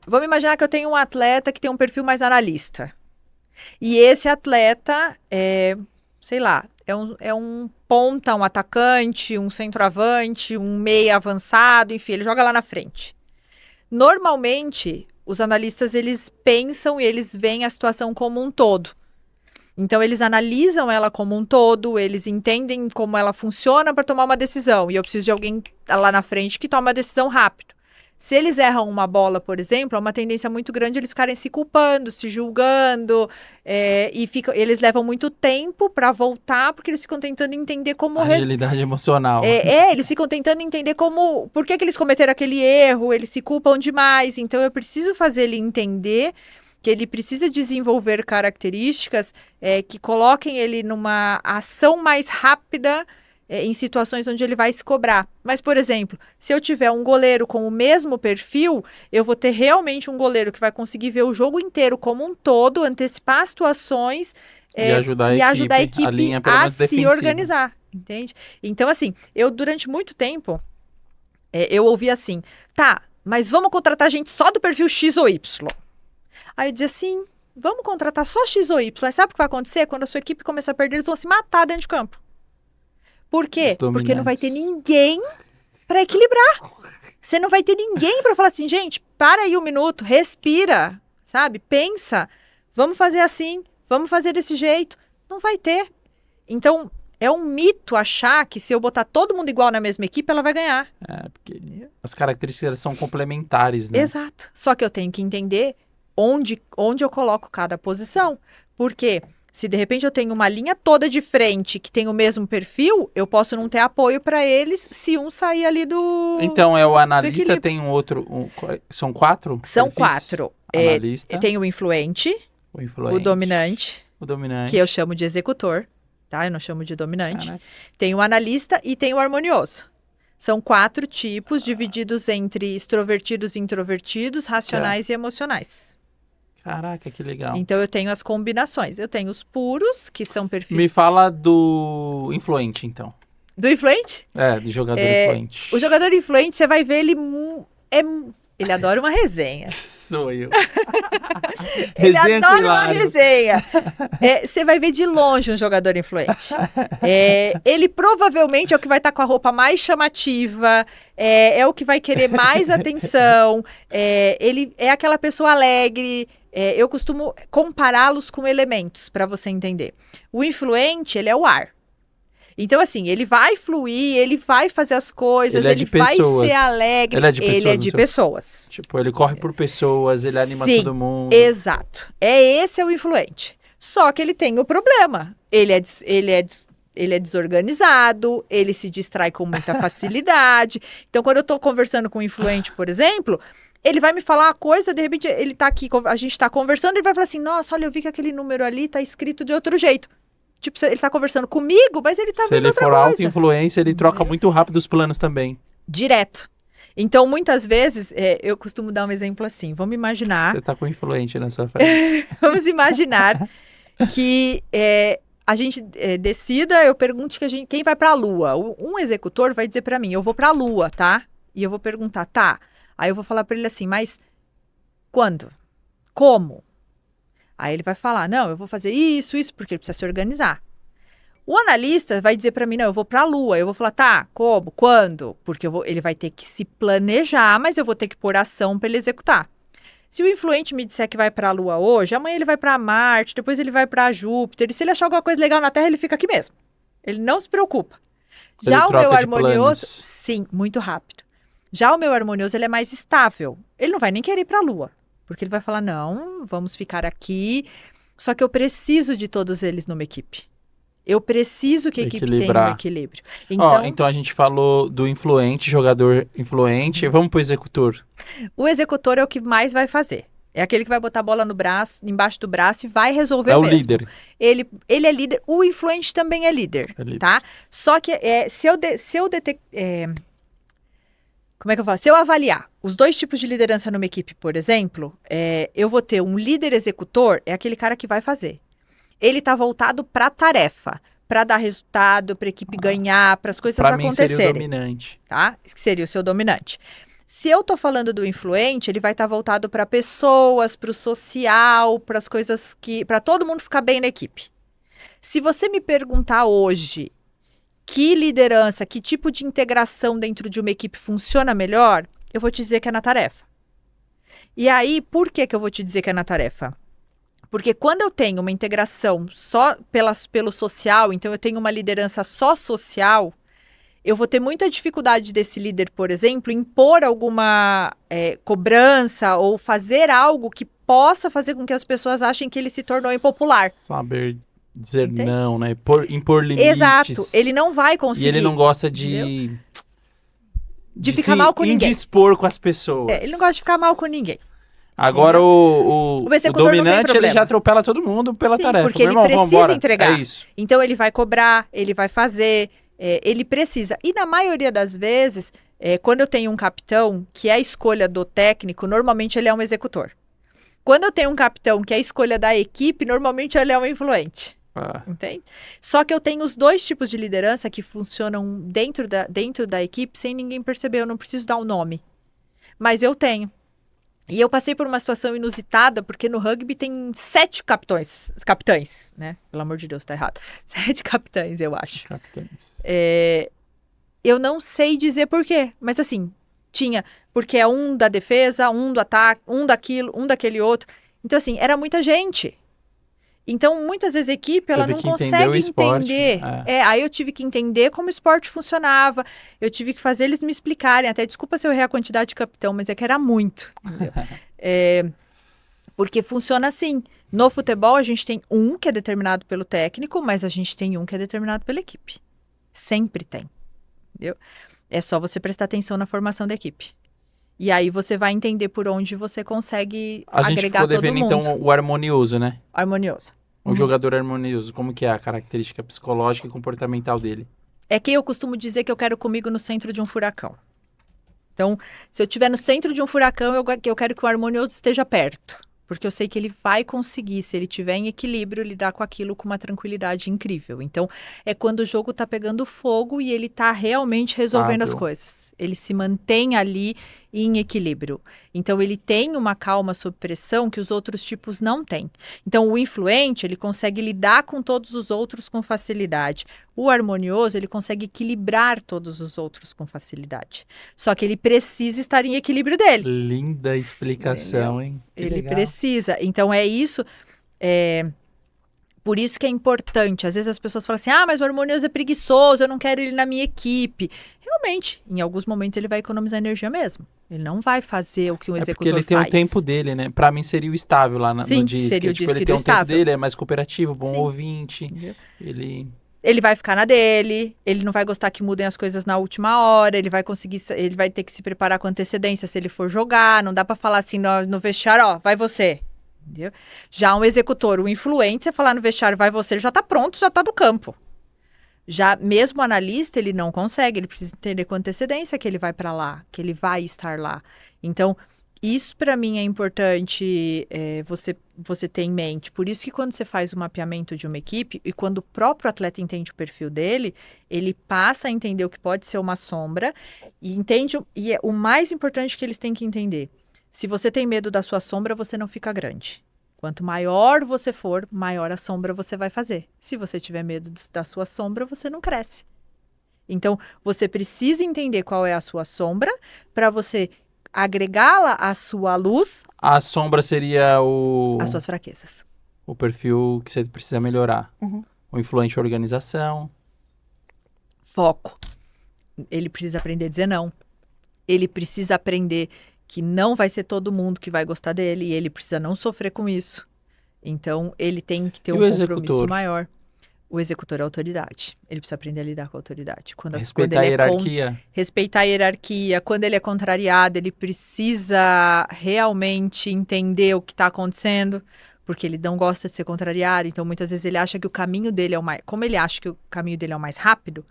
vamos imaginar que eu tenho um atleta que tem um perfil mais analista. E esse atleta sei lá, é um ponta, um atacante, um centroavante, um meia avançado, enfim, ele joga lá na frente. Normalmente, os analistas, eles pensam e eles veem a situação como um todo. Então, eles analisam ela como um todo, eles entendem como ela funciona para tomar uma decisão. E eu preciso de alguém lá na frente que tome uma decisão rápido. Se eles erram uma bola, por exemplo, é uma tendência muito grande eles ficarem se culpando, se julgando, eles levam muito tempo para voltar, porque eles ficam tentando entender como... Agilidade emocional. Eles ficam tentando entender por que eles cometeram aquele erro, eles se culpam demais. Então, eu preciso fazer ele entender que ele precisa desenvolver características que coloquem ele numa ação mais rápida em situações onde ele vai se cobrar. Mas, por exemplo, se eu tiver um goleiro com o mesmo perfil, eu vou ter realmente um goleiro que vai conseguir ver o jogo inteiro como um todo, antecipar as situações e ajudar a equipe a linha, pelo menos, se defensiva. organizar, entende? Então, assim, eu durante muito tempo, eu ouvi assim, tá, mas vamos contratar gente só do perfil X ou Y. Aí eu dizia assim, vamos contratar só X ou Y. Mas sabe o que vai acontecer? Quando a sua equipe começar a perder, eles vão se matar dentro de campo. Por quê? Porque não vai ter ninguém para equilibrar. Você não vai ter ninguém para falar assim, gente, para aí um minuto, respira, sabe? Pensa, vamos fazer assim, vamos fazer desse jeito. Não vai ter. Então, é um mito achar que se eu botar todo mundo igual na mesma equipe, ela vai ganhar. Porque as características são complementares, né? Exato. Só que eu tenho que entender onde eu coloco cada posição. Porque se de repente eu tenho uma linha toda de frente que tem o mesmo perfil, eu posso não ter apoio para eles se um sair ali do... Então, o analista tem um outro... são 4? São perfis? 4. Analista. Tem o influente, o dominante, que eu chamo de executor, tá? Eu não chamo de dominante. Caraca. Tem o analista e tem o harmonioso. São 4 tipos divididos entre extrovertidos e introvertidos, racionais e emocionais. Caraca, que legal. Então, eu tenho as combinações. Eu tenho os puros, que são perfis... Me fala do influente, então. Do influente? Do jogador influente. O jogador influente, você vai ver ele... Ele adora uma resenha. Sou eu. Ele adora uma resenha. Você vai ver de longe um jogador influente. Ele provavelmente é o que vai estar com a roupa mais chamativa, é o que vai querer mais atenção, ele é aquela pessoa alegre. Eu costumo compará-los com elementos, para você entender. O influente, ele é o ar. Então, assim, ele vai fluir, ele vai fazer as coisas, ele vai ser alegre. Ele é de pessoas. Tipo, ele corre por pessoas, ele anima todo mundo. Exato. Esse é o influente. Só que ele tem o problema. Ele é desorganizado, ele se distrai com muita facilidade. Então, quando eu estou conversando com um influente, por exemplo, ele vai me falar uma coisa, de repente ele tá aqui, a gente está conversando, ele vai falar assim, nossa, olha, eu vi que aquele número ali está escrito de outro jeito. Tipo, ele tá conversando comigo, mas ele tá vendo outra coisa. Se ele for alta influência, ele troca muito rápido os planos também. Direto. Então, muitas vezes, eu costumo dar um exemplo assim. Vamos imaginar... Você tá com influente na sua frente. Vamos imaginar que a gente decida, eu pergunte quem vai pra Lua. Um executor vai dizer pra mim, eu vou pra Lua, tá? E eu vou perguntar, tá? Aí eu vou falar pra ele assim, mas quando? Como? Aí ele vai falar, não, eu vou fazer isso, porque ele precisa se organizar. O analista vai dizer para mim, não, eu vou para a Lua. Eu vou falar, tá, como, quando? Porque ele vai ter que se planejar, mas eu vou ter que pôr ação para ele executar. Se o influente me disser que vai para a Lua hoje, amanhã ele vai para Marte, depois ele vai para Júpiter. E se ele achar alguma coisa legal na Terra, ele fica aqui mesmo. Ele não se preocupa. Já o meu harmonioso, sim, muito rápido. Já o meu harmonioso, ele é mais estável. Ele não vai nem querer ir para a Lua. Porque ele vai falar, não, vamos ficar aqui. Só que eu preciso de todos eles numa equipe. Eu preciso que a equipe tenha um equilíbrio. Então a gente falou do influente, jogador influente. Vamos para o executor. O executor é o que mais vai fazer. É aquele que vai botar a bola no braço, embaixo do braço e vai resolver mesmo. É o líder. Ele é líder. O influente também é líder, tá? Só que se eu avaliar os dois tipos de liderança numa equipe, por exemplo, eu vou ter um líder executor, é aquele cara que vai fazer. Ele está voltado para a tarefa, para dar resultado, para a equipe ganhar, para as coisas acontecerem. Para mim seria o dominante. Tá? Que seria o seu dominante. Se eu tô falando do influente, ele vai estar voltado para pessoas, para o social, para as coisas para todo mundo ficar bem na equipe. Se você me perguntar hoje que liderança, que tipo de integração dentro de uma equipe funciona melhor, eu vou te dizer que é na tarefa. E aí, por que eu vou te dizer que é na tarefa? Porque quando eu tenho uma integração só pelo social, então eu tenho uma liderança só social, eu vou ter muita dificuldade desse líder, por exemplo, impor alguma cobrança ou fazer algo que possa fazer com que as pessoas achem que ele se tornou impopular. Saber dizer Entende? não, né? Impor limites. Exato. Ele não vai conseguir. E ele não gosta de ficar mal com ninguém. Indispor com as pessoas. Ele não gosta de ficar mal com ninguém. Agora o dominante, ele já atropela todo mundo pela tarefa. Porque ele precisa entregar. É isso. Então ele vai cobrar, ele vai fazer, ele precisa. E na maioria das vezes, quando eu tenho um capitão, que é a escolha do técnico, normalmente ele é um executor. Quando eu tenho um capitão que é a escolha da equipe, normalmente ele é um influente. Entende? Só que eu tenho os dois tipos de liderança que funcionam dentro da equipe sem ninguém perceber. Eu não preciso dar um nome. Mas eu tenho. E eu passei por uma situação inusitada, porque no rugby tem 7 capitães, né? Pelo amor de Deus, tá errado. 7 capitães, eu acho. Capitães. Eu não sei dizer por quê, mas assim, tinha, porque é um da defesa, um do ataque, um daquilo, um daquele outro. Então, assim, era muita gente. Então, muitas vezes a equipe, ela não consegue entender. Aí eu tive que entender como o esporte funcionava. Eu tive que fazer eles me explicarem. Até, desculpa se eu errei a quantidade de capitão, mas é que era muito. Porque funciona assim. No futebol, a gente tem um que é determinado pelo técnico, mas a gente tem um que é determinado pela equipe. Sempre tem. Entendeu? É só você prestar atenção na formação da equipe. E aí você vai entender por onde você consegue agregar todo mundo. A gente ficou devendo, então, o harmonioso, né? Harmonioso. Um jogador harmonioso, como que é a característica psicológica e comportamental dele? É que eu costumo dizer que eu quero comigo no centro de um furacão. Então, se eu estiver no centro de um furacão, eu quero que o harmonioso esteja perto. Porque eu sei que ele vai conseguir, se ele estiver em equilíbrio, lidar com aquilo com uma tranquilidade incrível. Então, é quando o jogo está pegando fogo e ele está realmente resolvendo as coisas. Ele se mantém ali em equilíbrio. Então, ele tem uma calma sob pressão que os outros tipos não têm. Então, o influente, ele consegue lidar com todos os outros com facilidade. O harmonioso, ele consegue equilibrar todos os outros com facilidade. Só que ele precisa estar em equilíbrio dele. Linda explicação, hein? Ele precisa. Então, é isso. Por isso que é importante. Às vezes as pessoas falam assim, mas o harmonioso é preguiçoso, eu não quero ele na minha equipe. Realmente, em alguns momentos ele vai economizar energia mesmo. Ele não vai fazer o que um executor faz. Porque ele tem o tempo dele, né? Pra mim seria o estável lá no disque. Seria o disque ele tem o tempo dele, é mais cooperativo, bom ouvinte. Entendeu? Ele vai ficar na dele, ele não vai gostar que mudem as coisas na última hora, ele vai ter que se preparar com antecedência se ele for jogar, não dá pra falar assim no vestiário, vai você. Entendeu? Já um executor, o influente, você falar no vestiário, vai você, ele já tá pronto, já tá do campo. Já mesmo o analista, ele não consegue, ele precisa entender com antecedência que ele vai para lá, que ele vai estar lá. Então, isso para mim é importante você ter em mente. Por isso que quando você faz o mapeamento de uma equipe e quando o próprio atleta entende o perfil dele, ele passa a entender o que pode ser uma sombra e o mais importante que eles têm que entender. Se você tem medo da sua sombra, você não fica grande. Quanto maior você for, maior a sombra você vai fazer. Se você tiver medo da sua sombra, você não cresce. Então, você precisa entender qual é a sua sombra para você agregá-la à sua luz. A sombra seria as suas fraquezas. O perfil que você precisa melhorar. O influente organização. Foco. Ele precisa aprender a dizer não. Ele precisa aprender que não vai ser todo mundo que vai gostar dele e ele precisa não sofrer com isso. Então, ele tem que ter um compromisso maior. O executor é a autoridade. Ele precisa aprender a lidar com a autoridade. Respeitar a hierarquia. Respeitar a hierarquia. Quando ele é contrariado, ele precisa realmente entender o que está acontecendo, porque ele não gosta de ser contrariado. Então, muitas vezes ele acha que o caminho dele é o mais... Como ele acha que o caminho dele é o mais rápido,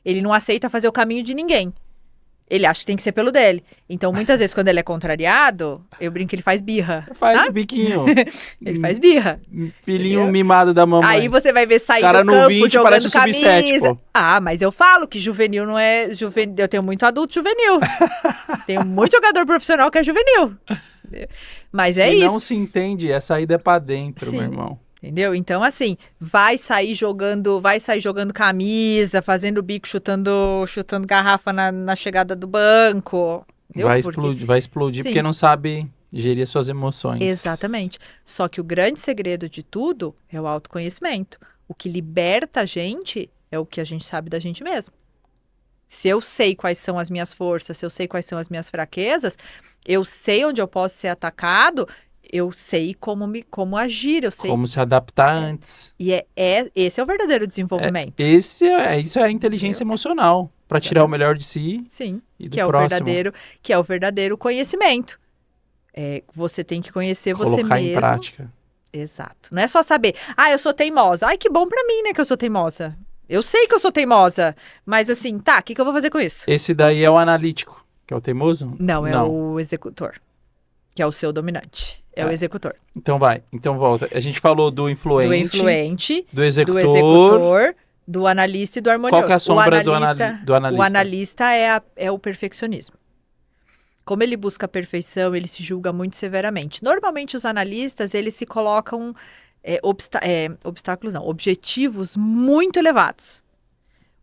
ele não aceita fazer o caminho de ninguém. Ele acha que tem que ser pelo dele. Então, muitas vezes, quando ele é contrariado, eu brinco que ele faz birra. Faz sabe? biquinho. Ele faz birra. Filhinho Entendeu? mimado da mamãe. Aí você vai ver sair Cara do no campo 20 jogando parece o sub-7, camisa. pô. Ah, mas eu falo que juvenil não é juvenil. Eu tenho muito adulto juvenil. Tenho muito jogador profissional que é juvenil. Mas Se é não isso. se entende, a saída é pra dentro, Sim. meu irmão. Entendeu? Então, assim, vai sair jogando camisa, fazendo bico, chutando garrafa na chegada do banco. Entendeu? Vai explodir Sim. porque não sabe gerir suas emoções. Exatamente. Só que o grande segredo de tudo é o autoconhecimento. O que liberta a gente é o que a gente sabe da gente mesmo. Se eu sei quais são as minhas forças, se eu sei quais são as minhas fraquezas, eu sei onde eu posso ser atacado, eu sei como agir, eu sei. Como se adaptar antes. E esse é o verdadeiro desenvolvimento. Isso é a inteligência emocional. Pra tirar o melhor de si Sim, e do que é próximo. o verdadeiro conhecimento. Você tem que conhecer você Colocar mesmo. em prática. Exato. Não é só saber, eu sou teimosa. Ai, que bom pra mim, né, que eu sou teimosa. Eu sei que eu sou teimosa, mas assim, tá, o que eu vou fazer com isso? Esse daí é o analítico, que é o teimoso? Não, é o executor, que é o seu dominante. É o executor. Então vai, então volta. A gente falou do influente, Do influente, do executor. do executor, do analista e do harmonioso. Qual que é a sombra do O analista? analista é o perfeccionismo. Como ele busca a perfeição, ele se julga muito severamente. Normalmente, os analistas, eles se colocam objetivos muito elevados.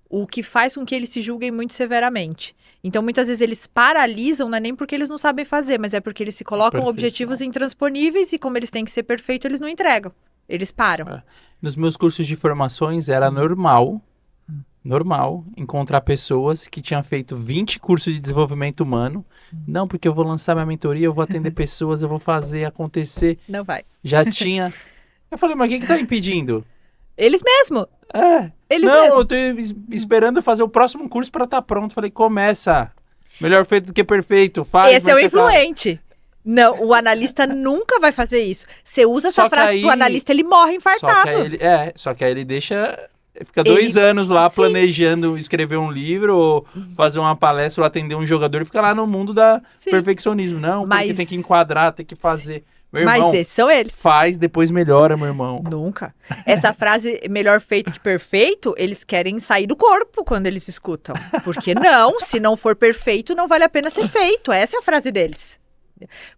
O que faz com que eles se julguem muito severamente. Então, muitas vezes, eles paralisam, não é nem porque eles não sabem fazer, mas é porque eles se colocam objetivos intransponíveis e como eles têm que ser perfeitos, eles não entregam. Eles param. Nos meus cursos de formações, era normal encontrar pessoas que tinham feito 20 cursos de desenvolvimento humano. Não, porque eu vou lançar minha mentoria, eu vou atender pessoas, eu vou fazer acontecer. Não vai. Já tinha... Eu falei, mas o que tá impedindo? Eles mesmo. Eles não, mesmo. eu tô esperando fazer o próximo curso pra estar pronto. Falei, começa. Melhor feito do que perfeito. Faz. Esse é o influente. Não, o analista nunca vai fazer isso. Você usa essa frase pro analista, ele morre infartado. Só que aí ele deixa... Fica 2 anos lá planejando escrever um livro, ou fazer uma palestra, ou atender um jogador, e fica lá no mundo da perfeccionismo. Não, porque tem que enquadrar, tem que fazer. Meu irmão, mas esses são eles. Faz, depois melhora, meu irmão. Nunca. Essa frase, melhor feito que perfeito, eles querem sair do corpo quando eles escutam. Porque não, se não for perfeito, não vale a pena ser feito. Essa é a frase deles.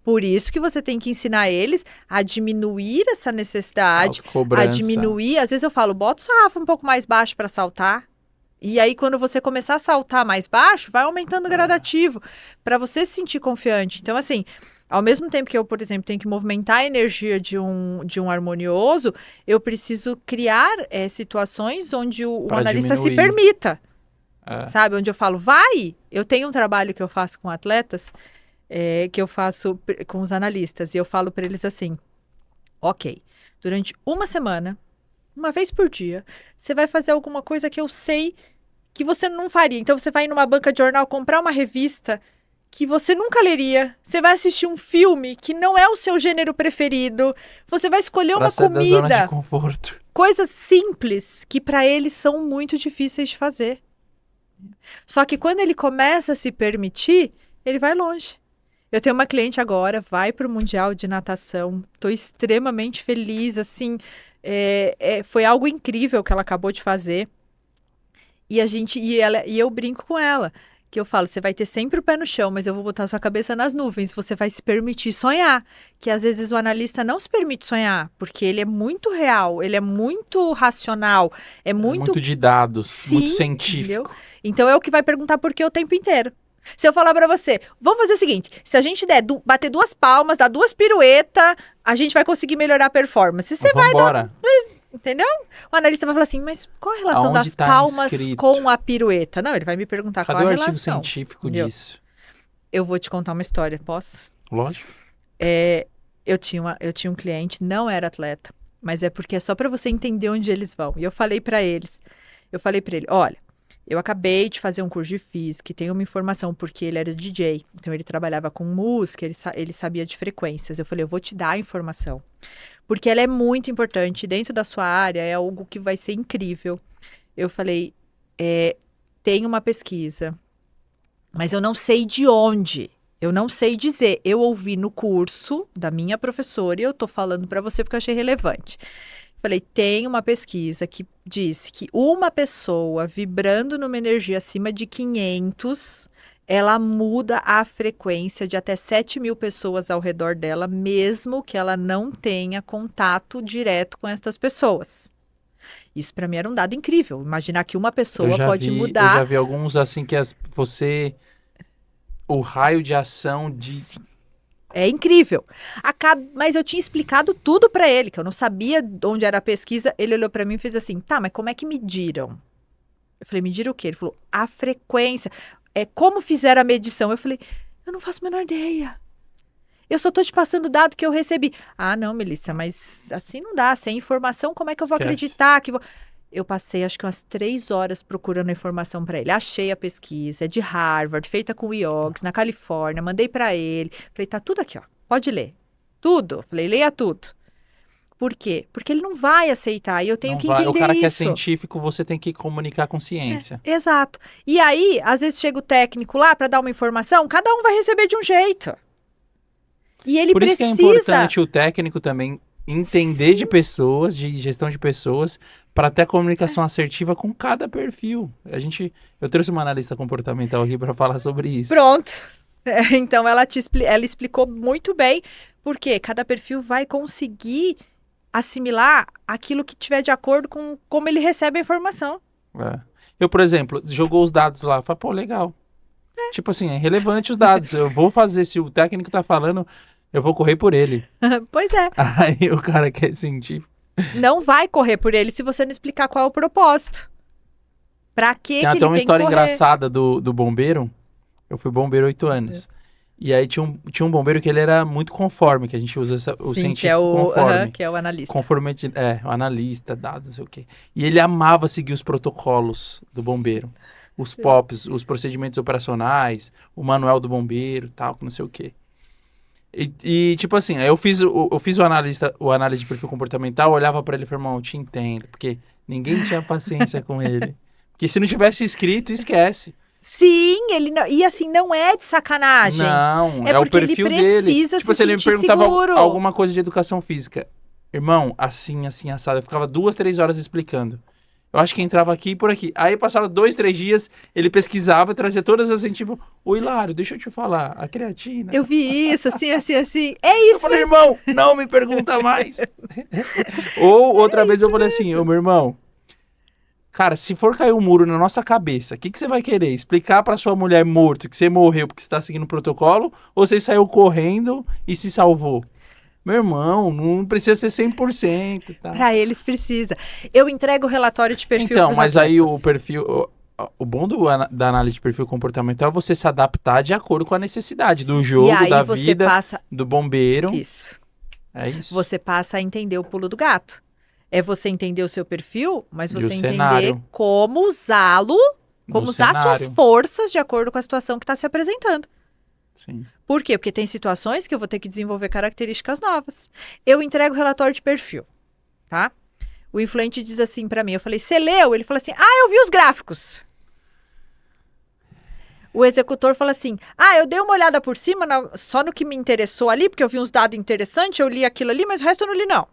Por isso que você tem que ensinar eles a diminuir essa necessidade, a diminuir. Às vezes eu falo, bota o sarrafo um pouco mais baixo para saltar. E aí, quando você começar a saltar mais baixo, vai aumentando gradativo, para você se sentir confiante. Então, assim, ao mesmo tempo que eu, por exemplo, tenho que movimentar a energia de um harmonioso, eu preciso criar situações onde o analista se permita. Sabe? Onde eu falo, vai! Eu tenho um trabalho que eu faço com atletas, que eu faço com os analistas, e eu falo para eles assim, ok, durante uma semana, uma vez por dia, você vai fazer alguma coisa que eu sei que você não faria. Então, você vai ir numa banca de jornal comprar uma revista que você nunca leria. Você vai assistir um filme que não é o seu gênero preferido. Você vai escolher uma comida. Da zona de conforto. Coisas simples que para eles são muito difíceis de fazer. Só que quando ele começa a se permitir, ele vai longe. Eu tenho uma cliente agora, vai para o Mundial de Natação. Estou extremamente feliz, assim, foi algo incrível que ela acabou de fazer. E eu brinco com ela, que eu falo, você vai ter sempre o pé no chão, mas eu vou botar sua cabeça nas nuvens, você vai se permitir sonhar. Que às vezes o analista não se permite sonhar, porque ele é muito real, ele é muito racional, é muito de dados, muito científico. Entendeu? Então é o que vai perguntar por que o tempo inteiro. Se eu falar pra você, vamos fazer o seguinte, se a gente bater 2 palmas, dar 2 piruetas, a gente vai conseguir melhorar a performance. Você vai dar... Entendeu? O analista vai falar assim, mas qual a relação das palmas com a pirueta? Não, ele vai me perguntar qual a relação. Cadê o artigo científico disso? Eu vou te contar uma história, posso? Lógico. Eu tinha um cliente, não era atleta, mas é porque é só pra você entender onde eles vão. E eu falei pra ele, olha, eu acabei de fazer um curso de física e tenho uma informação, porque ele era DJ, então ele trabalhava com música, ele sabia de frequências. Eu falei, eu vou te dar a informação, porque ela é muito importante dentro da sua área, é algo que vai ser incrível. Eu falei, tem uma pesquisa Mas eu não sei de onde. Eu não sei dizer. Eu ouvi no curso da minha professora e eu tô falando para você porque eu achei relevante. Falei, tem uma pesquisa que disse que uma pessoa vibrando numa energia acima de 500, ela muda a frequência de até 7.000 pessoas ao redor dela, mesmo que ela não tenha contato direto com essas pessoas. Isso para mim era um dado incrível. Imaginar que uma pessoa pode Eu já mudar. vi alguns assim que o raio de ação de... Sim. É incrível. Mas eu tinha explicado tudo para ele, que eu não sabia onde era a pesquisa. Ele olhou para mim e fez assim, tá, mas como é que mediram? Eu falei, mediram o quê? Ele falou, a frequência. Como fizeram a medição? Eu falei, eu não faço a menor ideia. Eu só tô te passando o dado que eu recebi. Ah, não, Melissa, mas assim não dá. Sem informação, como é que eu vou Esquece. acreditar que vou... Eu passei, acho que umas 3 horas procurando a informação para ele. Achei a pesquisa, é de Harvard, feita com o IOGS, na Califórnia. Mandei para ele. Falei, tá tudo aqui, ó. Pode ler. Tudo. Falei, leia tudo. Por quê? Porque ele não vai aceitar e eu tenho Não que vai. entender O cara isso. que é científico, você tem que comunicar com ciência. Exato. E aí, às vezes chega o técnico lá para dar uma informação, cada um vai receber de um jeito. E ele Por isso que é precisa... importante o técnico também entender de pessoas, de gestão de pessoas, para ter a comunicação assertiva com cada perfil. Eu trouxe uma analista comportamental aqui para falar sobre isso. Pronto. Então, ela explicou muito bem, porque cada perfil vai conseguir assimilar aquilo que tiver de acordo com como ele recebe a informação. É. Eu, por exemplo, jogou os dados lá, falei, pô, legal. Tipo assim, é relevante os dados. Eu vou fazer, se o técnico tá falando, eu vou correr por ele. Pois é. Aí o cara que é científico. Não vai correr por ele se você não explicar qual é o propósito. Pra que Tem que até ele uma tem história que correr? engraçada do bombeiro. Eu fui bombeiro 8 anos. E aí tinha um bombeiro que ele era muito conforme, que a gente usa o Sim, científico que é conforme. que é o analista. Conforme, o analista, dados, não sei o quê. E ele amava seguir os protocolos do bombeiro. Os POPs, os procedimentos operacionais, o manual do bombeiro, tal, não sei o quê. E tipo assim, aí eu fiz o análise de perfil comportamental, olhava pra ele e falei, irmão, eu te entendo, porque ninguém tinha paciência com ele. Porque se não tivesse escrito, esquece. Sim, ele não, e assim, não é de sacanagem. Não, É é o porque ele perfil precisa dele. se Tipo, se ele me sentir perguntava seguro. alguma coisa de educação física, irmão, assim, assim, assado, eu ficava 2, 3 horas explicando. Eu acho que entrava aqui e por aqui. Aí passava 2, 3 dias, ele pesquisava e trazia todas as incentivo. Ô, Hilário, deixa eu te falar, a creatina. Eu vi isso, assim. É isso Eu falei, mesmo. irmão, não me pergunta mais. Ou outra vez eu falei assim, ô meu irmão, cara, se for cair um muro na nossa cabeça, o que você vai querer? Explicar pra sua mulher morto que você morreu porque você tá seguindo o protocolo? Ou você saiu correndo e se salvou? Meu irmão, não precisa ser 100%, tá? Pra eles precisa. Eu entrego o relatório de perfil Então, pros mas aí o atletas. perfil... O bom da análise de perfil comportamental é você se adaptar de acordo com a necessidade do jogo, E aí da você vida, passa... do bombeiro. Isso. É isso. Você passa a entender o pulo do gato. É você entender o seu perfil, mas E você o entender cenário. como usá-lo, como No usar suas cenário. forças de acordo com a situação que está se apresentando. Sim. Por quê? Porque tem situações que eu vou ter que desenvolver características novas. Eu entrego o relatório de perfil, tá? O influente diz assim pra mim, eu falei, você leu? Ele falou assim, eu vi os gráficos. O executor fala assim, eu dei uma olhada por cima, só no que me interessou ali, porque eu vi uns dados interessantes, eu li aquilo ali, mas o resto eu não li não.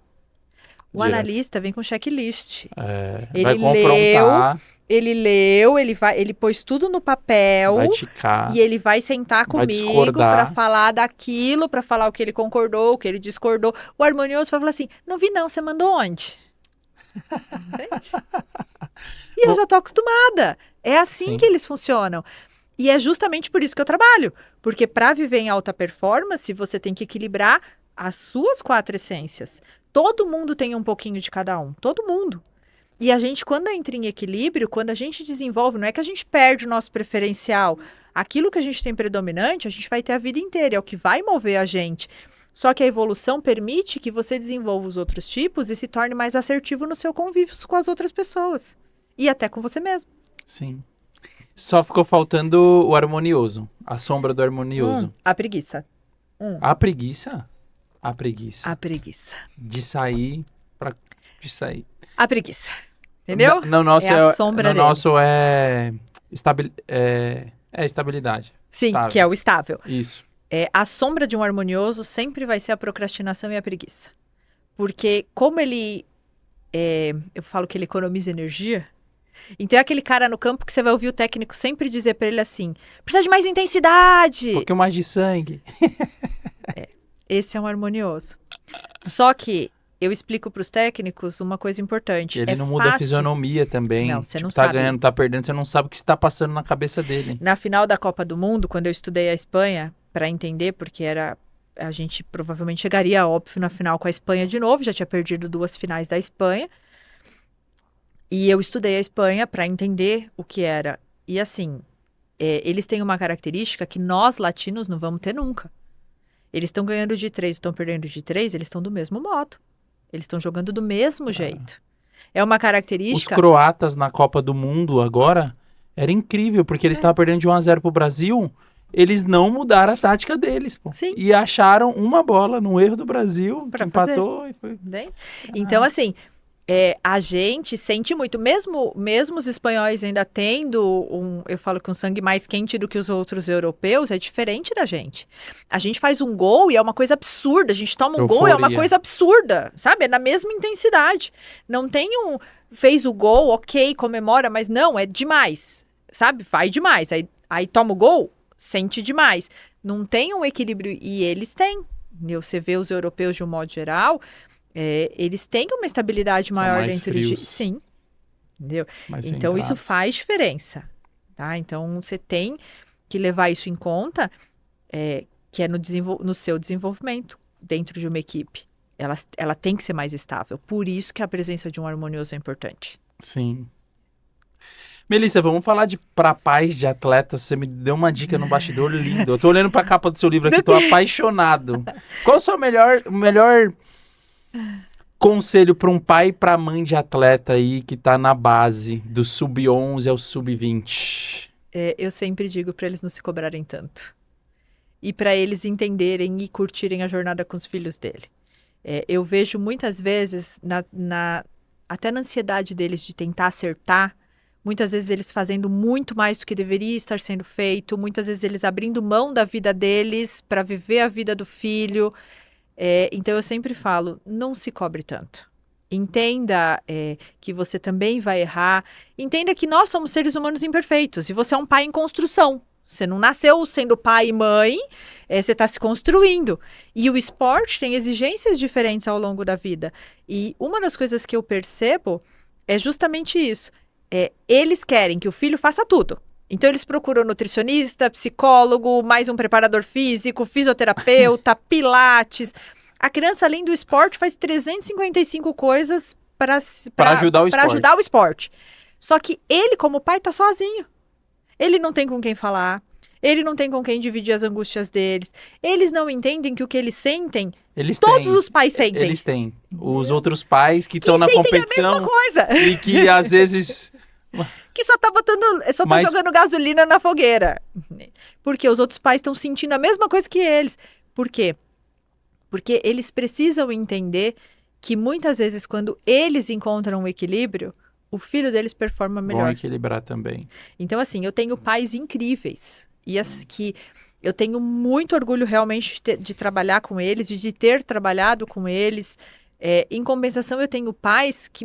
O Direto. analista vem com checklist. Vai confrontar, Ele pôs tudo no papel. vai ticar. E ele vai sentar Vai comigo discordar. para falar daquilo, para falar o que ele concordou, o que ele discordou. O harmonioso vai falar assim: não vi, não, você mandou onde? Entende? E eu já tô acostumada. É assim Sim. que eles funcionam. E é justamente por isso que eu trabalho. Porque para viver em alta performance, você tem que equilibrar as suas 4 essências. Todo mundo tem um pouquinho de cada um. Todo mundo. E a gente, quando entra em equilíbrio, quando a gente desenvolve, não é que a gente perde o nosso preferencial. Aquilo que a gente tem predominante, a gente vai ter a vida inteira, é o que vai mover a gente. Só que a evolução permite que você desenvolva os outros tipos e se torne mais assertivo no seu convívio com as outras pessoas. E até com você mesmo. Sim. Só ficou faltando o harmonioso. A sombra do harmonioso. A preguiça. A preguiça? A preguiça. A preguiça. De sair de sair. A preguiça. Entendeu? No nosso É a sombra no dele. nosso É estabilidade. Sim, Estável. que é o estável. Isso. A sombra de um harmonioso sempre vai ser a procrastinação e a preguiça. Porque como ele, eu falo que ele economiza energia, então é aquele cara no campo que você vai ouvir o técnico sempre dizer pra ele assim, precisa de mais intensidade. Um pouquinho mais de sangue. Esse é um harmonioso. Só que eu explico pros técnicos uma coisa importante. E ele É não muda a fácil. fisionomia também. Não, você tipo, não tá sabe. ganhando, tá perdendo, você não sabe o que está passando na cabeça dele. Na final da Copa do Mundo, quando eu estudei a Espanha, para entender, porque a gente provavelmente chegaria, óbvio, na final com a Espanha de novo, já tinha perdido 2 finais da Espanha. E eu estudei a Espanha para entender o que era. E assim, eles têm uma característica que nós latinos não vamos ter nunca. Eles estão ganhando de 3, estão perdendo de 3, eles estão do mesmo modo. Eles estão jogando do mesmo jeito. É uma Os característica... croatas na Copa do Mundo agora era incrível, porque eles estavam perdendo de 1-0 pro Brasil, eles não mudaram a tática deles, pô. Sim. E acharam uma bola no erro do Brasil, Pra que empatou e foi. Né? Então, assim, a gente sente muito, mesmo os espanhóis ainda tendo eu falo que um sangue mais quente do que os outros europeus, é diferente da gente. A gente faz um gol e é uma coisa absurda, a gente toma um gol e é uma Euforia. coisa absurda, sabe? É na mesma intensidade. Não tem fez o gol, ok, comemora, mas não, é demais, sabe? Vai demais. Aí toma o gol, sente demais. Não tem um equilíbrio, e eles têm. Entendeu? Você vê os europeus de um modo geral... eles têm uma estabilidade São maior mais dentro frios. de... Sim, entendeu? Mais Então, isso centrados. faz diferença, tá? Então, você tem que levar isso em conta, que é no seu desenvolvimento dentro de uma equipe. Ela tem que ser mais estável. Por isso que a presença de um harmonioso é importante. Sim. Melissa, vamos falar pra pais de atletas. Você me deu uma dica no bastidor lindo. Eu tô olhando pra capa do seu livro aqui, tô apaixonado. Qual é o seu melhor conselho para um pai e pra mãe de atleta aí que tá na base do sub-11 ao sub-20? Eu sempre digo para eles não se cobrarem tanto. E para eles entenderem e curtirem a jornada com os filhos dele. Eu vejo muitas vezes, até na ansiedade deles de tentar acertar, muitas vezes eles fazendo muito mais do que deveria estar sendo feito, muitas vezes eles abrindo mão da vida deles para viver a vida do filho. Então eu sempre falo, não se cobre tanto. Entenda que você também vai errar. Entenda que nós somos seres humanos imperfeitos e você é um pai em construção. Você não nasceu sendo pai e mãe, você está se construindo. E o esporte tem exigências diferentes ao longo da vida. E uma das coisas que eu percebo é justamente isso. Eles querem que o filho faça tudo. Então, eles procuram nutricionista, psicólogo, mais um preparador físico, fisioterapeuta, pilates. A criança, além do esporte, faz 355 coisas para ajudar o esporte. Só que ele, como pai, tá sozinho. Ele não tem com quem falar, ele não tem com quem dividir as angústias deles. Eles não entendem que o que eles sentem, todos os pais sentem. Eles têm. Os outros pais que estão na sentem competição a mesma coisa. e que às vezes... Que só tá jogando gasolina na fogueira. Porque os outros pais estão sentindo a mesma coisa que eles. Por quê? Porque eles precisam entender que muitas vezes quando eles encontram um equilíbrio, o filho deles performa melhor. Vão equilibrar também. Então, assim, eu tenho pais incríveis. E que eu tenho muito orgulho realmente de trabalhar com eles e de ter trabalhado com eles. Em compensação, eu tenho pais que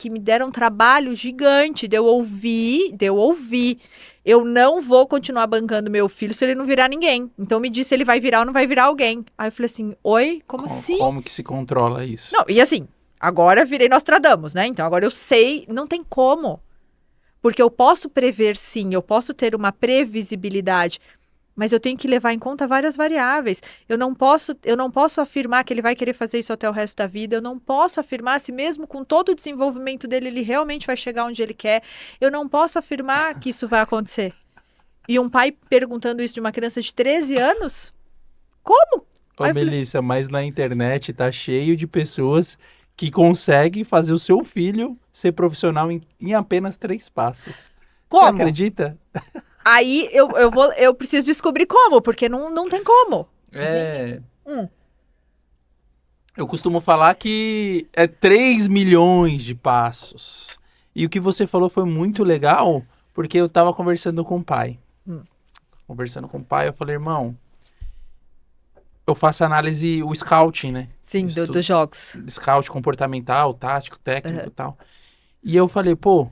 me deram um trabalho gigante de eu ouvir. Eu não vou continuar bancando meu filho se ele não virar ninguém. Então, me diz se ele vai virar ou não vai virar alguém. Aí eu falei assim, oi, como assim? Como que se controla isso? Não, e assim, agora virei Nostradamus, né? Então, agora eu sei, não tem como. Porque eu posso prever, sim, eu posso ter uma previsibilidade, mas eu tenho que levar em conta várias variáveis. Eu não posso afirmar que ele vai querer fazer isso até o resto da vida. Eu não posso afirmar se mesmo com todo o desenvolvimento dele, ele realmente vai chegar onde ele quer. Eu não posso afirmar que isso vai acontecer. E um pai perguntando isso de uma criança de 13 anos? Como? Ô, Melissa, mas na internet tá cheio de pessoas que conseguem fazer o seu filho ser profissional em apenas 3 passos. Como? Você acredita? Aí eu preciso descobrir como, porque não tem como. Eu costumo falar que é 3 milhões de passos. E o que você falou foi muito legal, porque eu tava conversando com o pai. conversando com o pai, eu falei, irmão, eu faço análise, o scouting, né? Sim, Estudo- dos jogos. Scout comportamental, tático, técnico e tal. E eu falei, pô,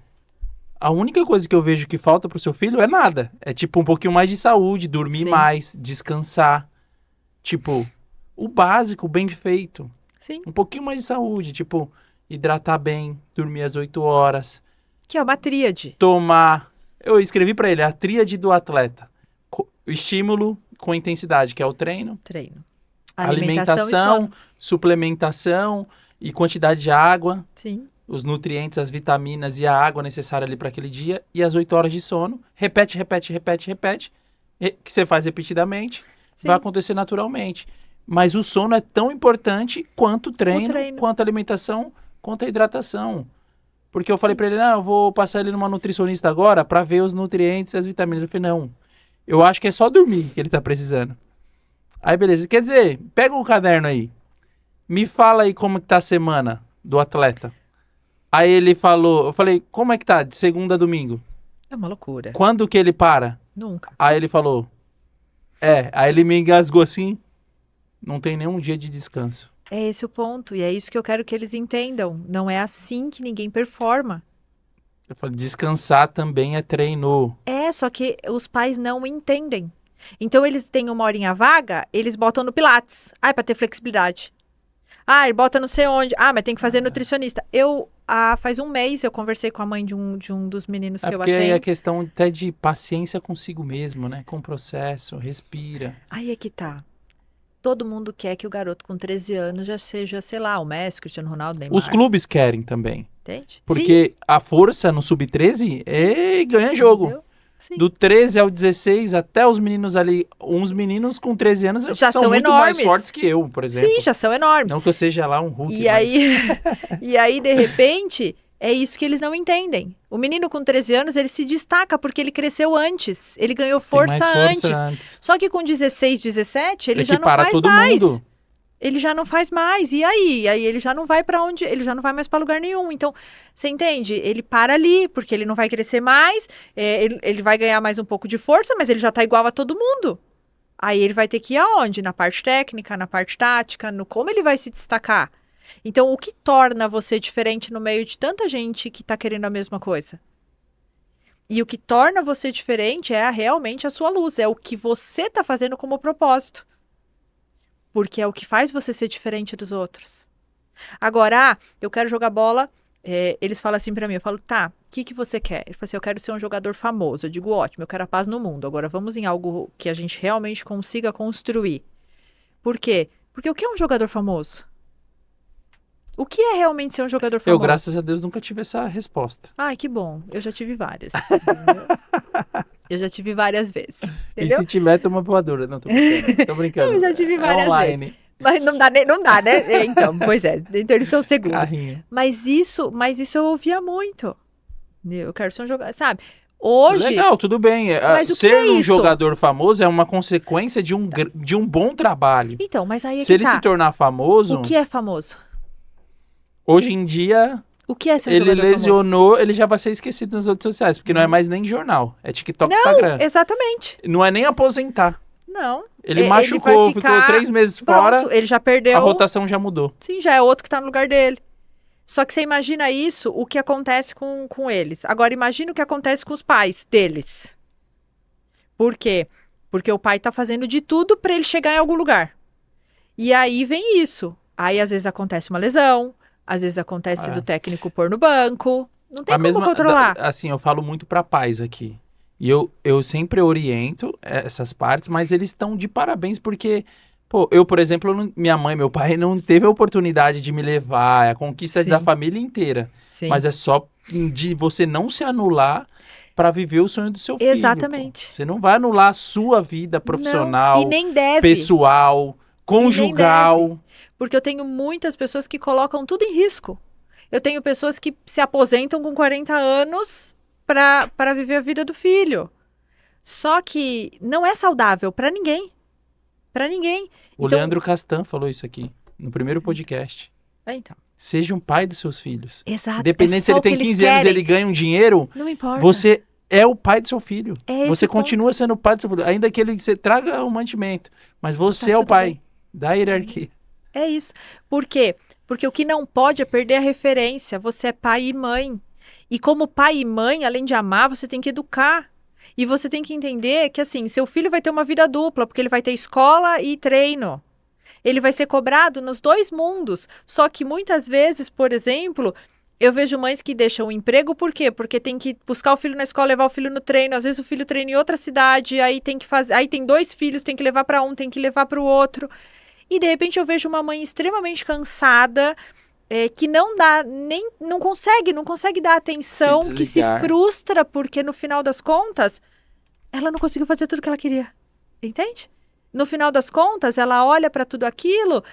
a única coisa que eu vejo que falta pro seu filho é nada. É tipo um pouquinho mais de saúde, dormir Sim. mais, descansar. Tipo, o básico, bem feito. Sim. Um pouquinho mais de saúde, tipo, hidratar bem, dormir às 8 horas, Que é uma tríade. tomar. Eu escrevi pra ele a tríade do atleta: estímulo com intensidade, que é o treino, Treino. alimentação, e sono. suplementação e quantidade de água, Sim. os nutrientes, as vitaminas e a água necessária ali para aquele dia, e as 8 horas de sono. Repete, que você faz repetidamente, Sim. vai acontecer naturalmente. Mas o sono é tão importante quanto o treino, quanto a alimentação, quanto a hidratação. Porque eu falei pra ele, eu vou passar ele numa nutricionista agora pra ver os nutrientes e as vitaminas. Eu falei, não, eu acho que é só dormir que ele tá precisando. Aí, beleza. Quer dizer, pega o caderno aí. Me fala aí como que tá a semana do atleta. Aí ele falou, eu falei, como é que tá de segunda a domingo? É uma loucura. Quando que ele para? Nunca. Aí ele falou, aí ele me engasgou assim, não tem nenhum dia de descanso. É esse o ponto. E é isso que eu quero que eles entendam. Não é assim que ninguém performa. Eu falei, descansar também é treino. Só que os pais não entendem. Então, eles têm uma horinha vaga, eles botam no Pilates. Pra ter flexibilidade. Ele bota não sei onde. Mas tem que fazer nutricionista. Faz um mês, eu conversei com a mãe de um dos meninos que eu Porque aí atendo. é questão até de paciência consigo mesmo, né? Com o processo, respira. Aí é que tá. Todo mundo quer que o garoto com 13 anos já seja, sei lá, o Messi, Cristiano Ronaldo, Neymar. Os clubes querem também. Entende? Porque a força no sub-13 ganha jogo. Entendeu? Sim. Do 13 ao 16, até os meninos ali, uns meninos com 13 anos Já são muito enormes. mais fortes que eu, por exemplo. Sim, já são enormes. Não que eu seja lá um Hulk, E aí, de repente, é isso que eles não entendem. O menino com 13 anos, ele se destaca porque ele cresceu antes. Ele ganhou força, tem mais força antes. Só que com 16, 17, ele já não para faz todo mais. Mundo. Ele já não faz mais. E aí? Aí ele já não vai pra onde? Ele já não vai mais pra lugar nenhum. Então, você entende? Ele para ali, porque ele não vai crescer mais. Ele vai ganhar mais um pouco de força, mas ele já tá igual a todo mundo. Aí ele vai ter que ir aonde? Na parte técnica, na parte tática, no como ele vai se destacar. Então, o que torna você diferente no meio de tanta gente que tá querendo a mesma coisa? E o que torna você diferente é realmente a sua luz. É o que você tá fazendo como propósito. Porque é o que faz você ser diferente dos outros. Agora, eu quero jogar bola. Eles falam assim pra mim, eu falo, tá, o que você quer? Ele fala assim, eu quero ser um jogador famoso. Eu digo, ótimo, eu quero a paz no mundo. Agora vamos em algo que a gente realmente consiga construir. Por quê? Porque o que é um jogador famoso? O que é realmente ser um jogador famoso? Eu, graças a Deus, nunca tive essa resposta. Ai, que bom. Eu já tive várias. Eu já tive várias vezes. Entendeu? E se tiver, toma voadora. Não, tô brincando. Tô brincando. Eu já tive várias online. vezes. Mas não dá, né? Então, pois é. Então eles estão seguros. Carrinho. Mas isso eu ouvia muito. Eu quero ser um jogador, sabe? Hoje... Legal, tudo bem. Mas o que ser é um isso? jogador famoso é uma consequência de um bom trabalho. Então, mas aí é Se que ele tá. se tornar famoso, O que é famoso? hoje em dia, O que é ser um ele jogador famoso? lesionou, ele já vai ser esquecido nas redes sociais, porque não é mais nem jornal, é TikTok, Não, Instagram. exatamente. Não é nem aposentar. Não. Ele machucou, vai ficar... ficou 3 meses Pronto, fora, ele já perdeu. a rotação já mudou. Sim, já é outro que tá no lugar dele. Só que você imagina isso, o que acontece com eles. Agora, imagina o que acontece com os pais deles. Por quê? Porque o pai tá fazendo de tudo pra ele chegar em algum lugar. E aí vem isso. Aí, às vezes, acontece uma lesão. Às vezes, acontece do técnico pôr no banco. Não tem como controlar. Assim, eu falo muito pra pais aqui. E eu sempre oriento essas partes, mas eles estão de parabéns porque... Pô, eu, por exemplo, minha mãe e meu pai não teve a oportunidade de me levar, é a conquista Sim. da família inteira. Sim. Mas é só de você não se anular para viver o sonho do seu filho. Exatamente. Pô. Você não vai anular a sua vida profissional, não. E nem deve. pessoal, conjugal. Porque eu tenho muitas pessoas que colocam tudo em risco. Eu tenho pessoas que se aposentam com 40 anos para viver a vida do filho. Só que não é saudável para ninguém. Para ninguém. O então... Leandro Castan falou isso aqui no primeiro podcast. Então. Seja um pai dos seus filhos. Exato. Independente se ele tem 15 anos e ele ganha um dinheiro, não importa. você é o pai do seu filho. É esse Você o ponto. continua sendo o pai do seu filho. Ainda que você traga o mantimento. Mas você é o tudo pai bem. da hierarquia. É isso. Por quê? Porque o que não pode é perder a referência. Você é pai e mãe. E como pai e mãe, além de amar, você tem que educar. E você tem que entender que, assim, seu filho vai ter uma vida dupla, porque ele vai ter escola e treino. Ele vai ser cobrado nos dois mundos. Só que muitas vezes, por exemplo, eu vejo mães que deixam o emprego, por quê? Porque tem que buscar o filho na escola, levar o filho no treino. Às vezes o filho treina em outra cidade, aí tem que fazer, aí tem 2 filhos, tem que levar para um, tem que levar para o outro. E de repente eu vejo uma mãe extremamente cansada, que não dá nem, não consegue dar atenção, que se desligar. frustra porque no final das contas ela não conseguiu fazer tudo que ela queria. Entende? No final das contas, ela olha para tudo aquilo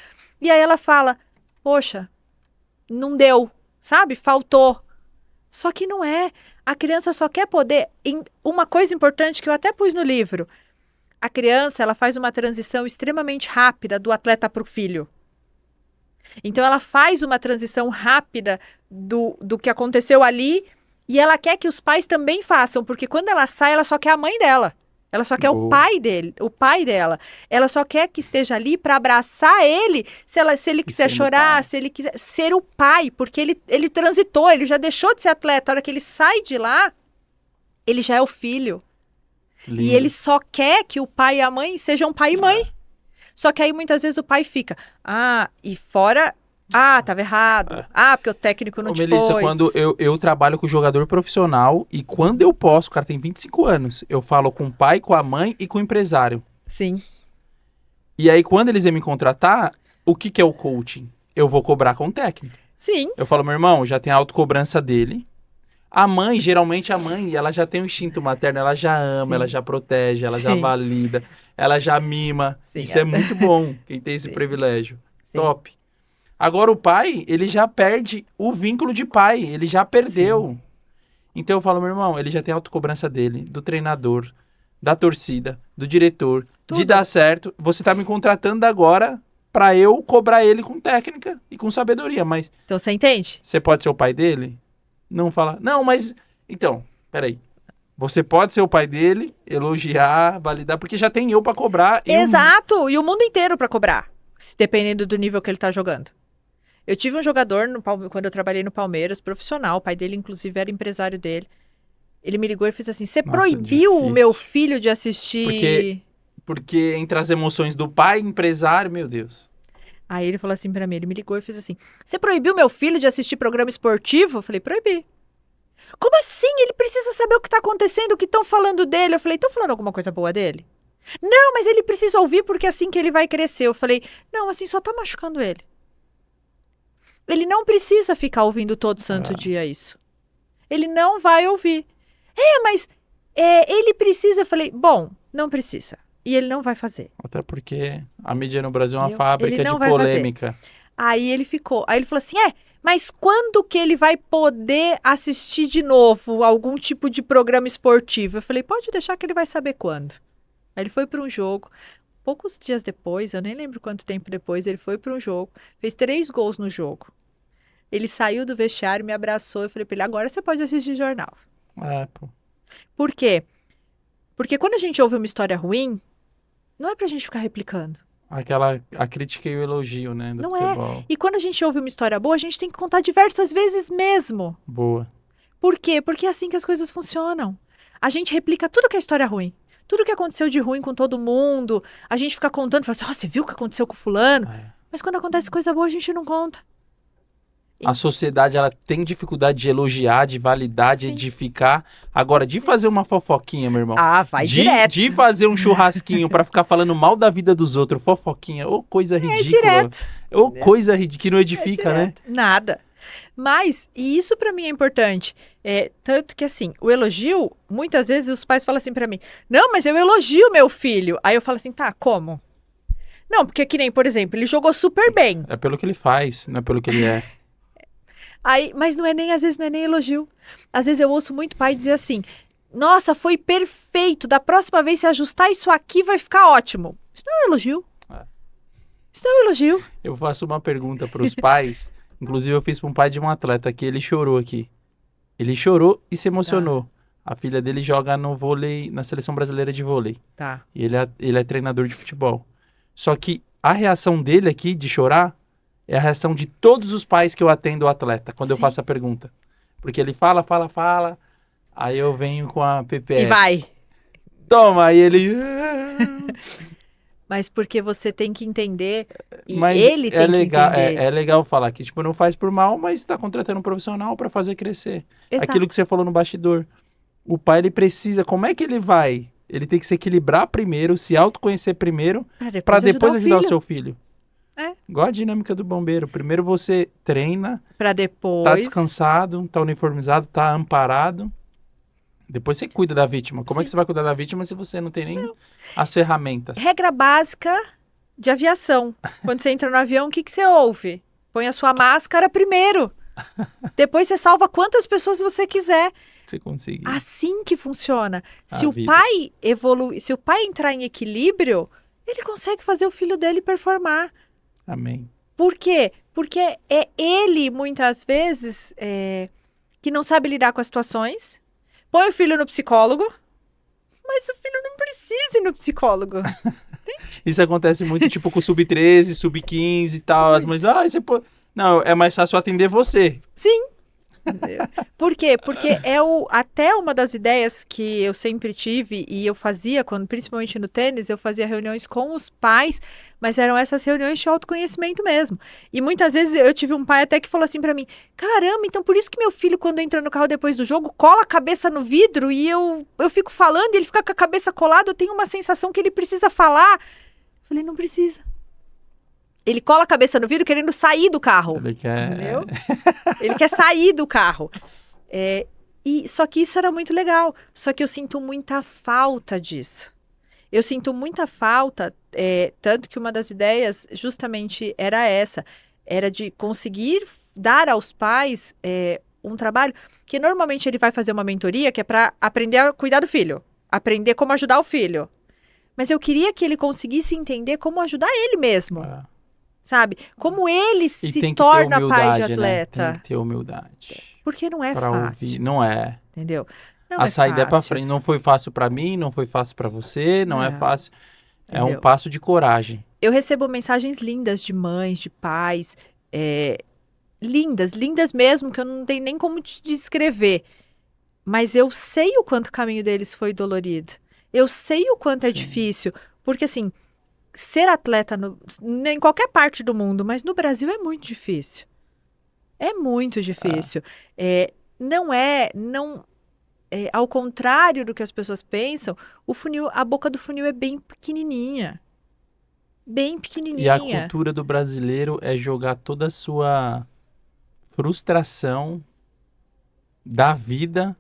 e aí ela fala: "Poxa, não deu, sabe? Faltou". Só que não é. A criança só quer poder. Uma coisa importante que eu até pus no livro: a criança, ela faz uma transição extremamente rápida do atleta para o filho. Então, ela faz uma transição rápida do que aconteceu ali e ela quer que os pais também façam, porque quando ela sai, ela só quer a mãe dela. Ela só quer o Boa. pai dele, o pai dela. Ela só quer que esteja ali para abraçar ele, se ele quiser sendo chorar, pai. se ele quiser ser o pai, porque ele transitou, ele já deixou de ser atleta. A hora que ele sai de lá, ele já é o filho. Lindo. E ele só quer que o pai e a mãe sejam pai e mãe. Só que aí muitas vezes o pai fica: e fora, tava errado. Porque o técnico não Ô, te Melissa, pôs. quando eu trabalho com jogador profissional e quando eu posso, o cara tem 25 anos, eu falo com o pai, com a mãe e com o empresário. Sim. E aí, quando eles vêm me contratar, o que é o coaching? Eu vou cobrar com o técnico. Sim. Eu falo, meu irmão, já tem a autocobrança dele. A mãe, geralmente a mãe, ela já tem um instinto materno, ela já ama, Sim. ela já protege, ela já Sim. valida, ela já mima. Sim, Isso é muito bom, quem tem esse Sim. privilégio. Sim. Top. Agora o pai, ele já perde o vínculo de pai, ele já perdeu. Então eu falo, meu irmão, ele já tem a autocobrança dele, do treinador, da torcida, do diretor, de Tudo. dar certo. Você tá me contratando agora pra eu cobrar ele com técnica e com sabedoria, mas Então você entende? você pode ser o pai dele? Não fala, não, mas... Então, peraí. Você pode ser o pai dele, elogiar, validar, porque já tem eu pra cobrar. E Exato. E o mundo inteiro para cobrar, dependendo do nível que ele tá jogando. Eu tive um jogador, quando eu trabalhei no Palmeiras, profissional, o pai dele, inclusive, era empresário dele. Ele me ligou e fez assim: "Você Nossa, proibiu o difícil. meu filho de assistir..." Porque entre as emoções do pai e empresário, meu Deus. Aí ele falou assim pra mim, ele me ligou e fez assim: "Você proibiu meu filho de assistir programa esportivo?" Eu falei: "Proibi." "Como assim? Ele precisa saber o que tá acontecendo, o que estão falando dele." Eu falei: "Estão falando alguma coisa boa dele?" "Não, mas ele precisa ouvir porque é assim que ele vai crescer." Eu falei: "Não, assim só tá machucando ele. Ele não precisa ficar ouvindo todo santo dia isso. Ele não vai ouvir." Mas ele precisa." Eu falei: "Bom, não precisa. E ele não vai fazer." Até porque a mídia no Brasil é uma Ele fábrica não de vai polêmica. Aí ele ficou. Aí ele falou assim: "Mas quando que ele vai poder assistir de novo algum tipo de programa esportivo?" Eu falei: "Pode deixar que ele vai saber quando." Aí ele foi para um jogo. Poucos dias depois, eu nem lembro quanto tempo depois, ele foi para um jogo, fez 3 gols no jogo. Ele saiu do vestiário, me abraçou, eu falei para ele: "Agora você pode assistir jornal." Pô. Por quê? Porque quando a gente ouve uma história ruim, não é pra gente ficar replicando. A crítica e o elogio, né, do Não futebol. E quando a gente ouve uma história boa, a gente tem que contar diversas vezes mesmo. Boa. Por quê? Porque é assim que as coisas funcionam. A gente replica tudo que é história ruim. Tudo que aconteceu de ruim com todo mundo. A gente fica contando, fala assim: "Você viu o que aconteceu com fulano?" Mas quando acontece coisa boa, a gente não conta. A sociedade, ela tem dificuldade de elogiar, de validar, de Sim. edificar. Agora, de fazer uma fofoquinha, meu irmão. Vai De fazer um churrasquinho pra ficar falando mal da vida dos outros, fofoquinha, ô coisa ridícula. direto. Ô coisa ridícula, que não edifica, né? Nada. Mas, e isso pra mim é importante. Tanto que assim, o elogio, muitas vezes os pais falam assim pra mim: "Não, mas eu elogio meu filho." Aí eu falo assim: "Tá, como?" "Não, porque que nem, por exemplo, ele jogou super bem." É pelo que ele faz, não é pelo que ele é. Aí, mas às vezes não é nem elogio. Às vezes eu ouço muito pai dizer assim: "Nossa, foi perfeito, da próxima vez se ajustar isso aqui vai ficar ótimo." Isso não é um elogio. Isso não é um elogio. Eu faço uma pergunta pros pais, inclusive eu fiz pra um pai de um atleta que ele chorou aqui. Ele chorou e se emocionou. A filha dele joga no vôlei, na seleção brasileira de vôlei. Tá. E ele é treinador de futebol. Só que a reação dele aqui, de chorar, é a reação de todos os pais que eu atendo o atleta, quando eu Sim. faço a pergunta. Porque ele fala, aí eu venho com a PPS. E vai. Toma, aí ele... Mas porque você tem que entender, e Mas ele tem legal, que entender. é legal falar que, tipo, não faz por mal, mas tá contratando um profissional pra fazer crescer. Exato. Aquilo que você falou no bastidor. O pai, ele precisa... Como é que ele vai? Ele tem que se equilibrar primeiro, se autoconhecer primeiro, pra depois ajudar o seu filho. É. Igual a dinâmica do bombeiro. Primeiro você treina, Pra depois... tá descansado, tá uniformizado, tá amparado. Depois você cuida da vítima. Como é que você vai cuidar da vítima se você não tem nem as ferramentas? Regra básica de aviação. Quando você entra no avião, o que você ouve? Põe a sua máscara primeiro. Depois você salva quantas pessoas você quiser. Você conseguir. Assim que funciona. A Se o vida. pai evoluir, se o pai entrar em equilíbrio, ele consegue fazer o filho dele performar. Amém. Por quê? Porque é ele, muitas vezes, que não sabe lidar com as situações. Põe o filho no psicólogo, mas o filho não precisa ir no psicólogo. Isso acontece muito, tipo, com o sub-13, sub-15 e tal. As mães, você pode... Não, é mais fácil atender você. Sim. Por quê? Porque até uma das ideias que eu sempre tive e eu fazia, principalmente no tênis, eu fazia reuniões com os pais, mas eram essas reuniões de autoconhecimento mesmo. E muitas vezes eu tive um pai até que falou assim pra mim: caramba, então por isso que meu filho, quando entra no carro depois do jogo, cola a cabeça no vidro e eu fico falando e ele fica com a cabeça colada, eu tenho uma sensação que ele precisa falar. Eu falei, não precisa. Ele cola a cabeça no vidro querendo sair do carro. Ele quer... Entendeu? Ele quer sair do carro. Só que isso era muito legal. Só que eu sinto muita falta disso. Eu sinto muita falta, tanto que uma das ideias justamente era essa. Era de conseguir dar aos pais um trabalho que normalmente ele vai fazer uma mentoria que é para aprender a cuidar do filho. Aprender como ajudar o filho. Mas eu queria que ele conseguisse entender como ajudar ele mesmo. Sabe? Como ele se torna pai de atleta. Né? Tem que ter humildade. Porque não é fácil. Ouvir. Não é. Entendeu? Não a saída fácil. é pra frente. Não foi fácil pra mim, não foi fácil pra você, não é fácil. Entendeu? É um passo de coragem. Eu recebo mensagens lindas de mães, de pais. Lindas mesmo, que eu não tenho nem como te descrever. Mas eu sei o quanto o caminho deles foi dolorido. Eu sei o quanto é difícil. Porque assim... Ser atleta em qualquer parte do mundo, mas no Brasil é muito difícil. É muito difícil. Ao contrário do que as pessoas pensam, a boca do funil é bem pequenininha. Bem pequenininha. E a cultura do brasileiro é jogar toda a sua frustração da vida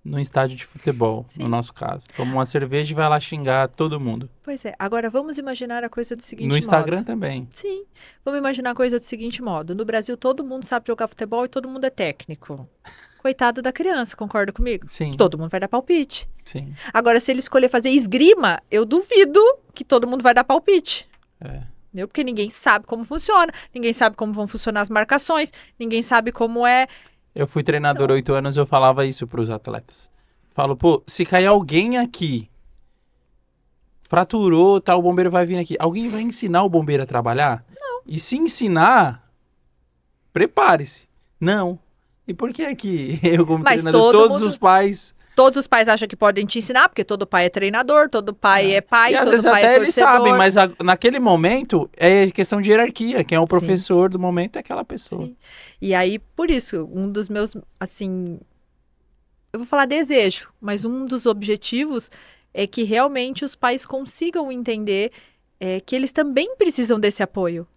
no estádio de futebol, Sim. no nosso caso. Toma uma cerveja e vai lá xingar todo mundo. Pois é. Agora, vamos imaginar a coisa do seguinte modo. No Instagram também. Sim. Vamos imaginar a coisa do seguinte modo. No Brasil, todo mundo sabe jogar futebol e todo mundo é técnico. Coitado da criança, concorda comigo? Sim. Todo mundo vai dar palpite. Sim. Agora, se ele escolher fazer esgrima, eu duvido que todo mundo vai dar palpite. Entendeu? Porque ninguém sabe como funciona, ninguém sabe como vão funcionar as marcações, ninguém sabe como é... Eu fui treinador 8 anos, eu falava isso pros atletas. Falo, pô, se cair alguém aqui, fraturou, tá, o bombeiro vai vir aqui. Alguém vai ensinar o bombeiro a trabalhar? Não. E se ensinar, prepare-se. Não. E por que aqui eu, como treinador, todos os pais... Todos os pais acham que podem te ensinar, porque todo pai é treinador, todo pai é pai, e às todo vezes pai até é eles torcedor. sabem, mas naquele momento é questão de hierarquia. Quem é o professor do momento é aquela pessoa. Sim. E aí, por isso, um dos meus, assim... Eu vou falar desejo, mas um dos objetivos é que realmente os pais consigam entender que eles também precisam desse apoio.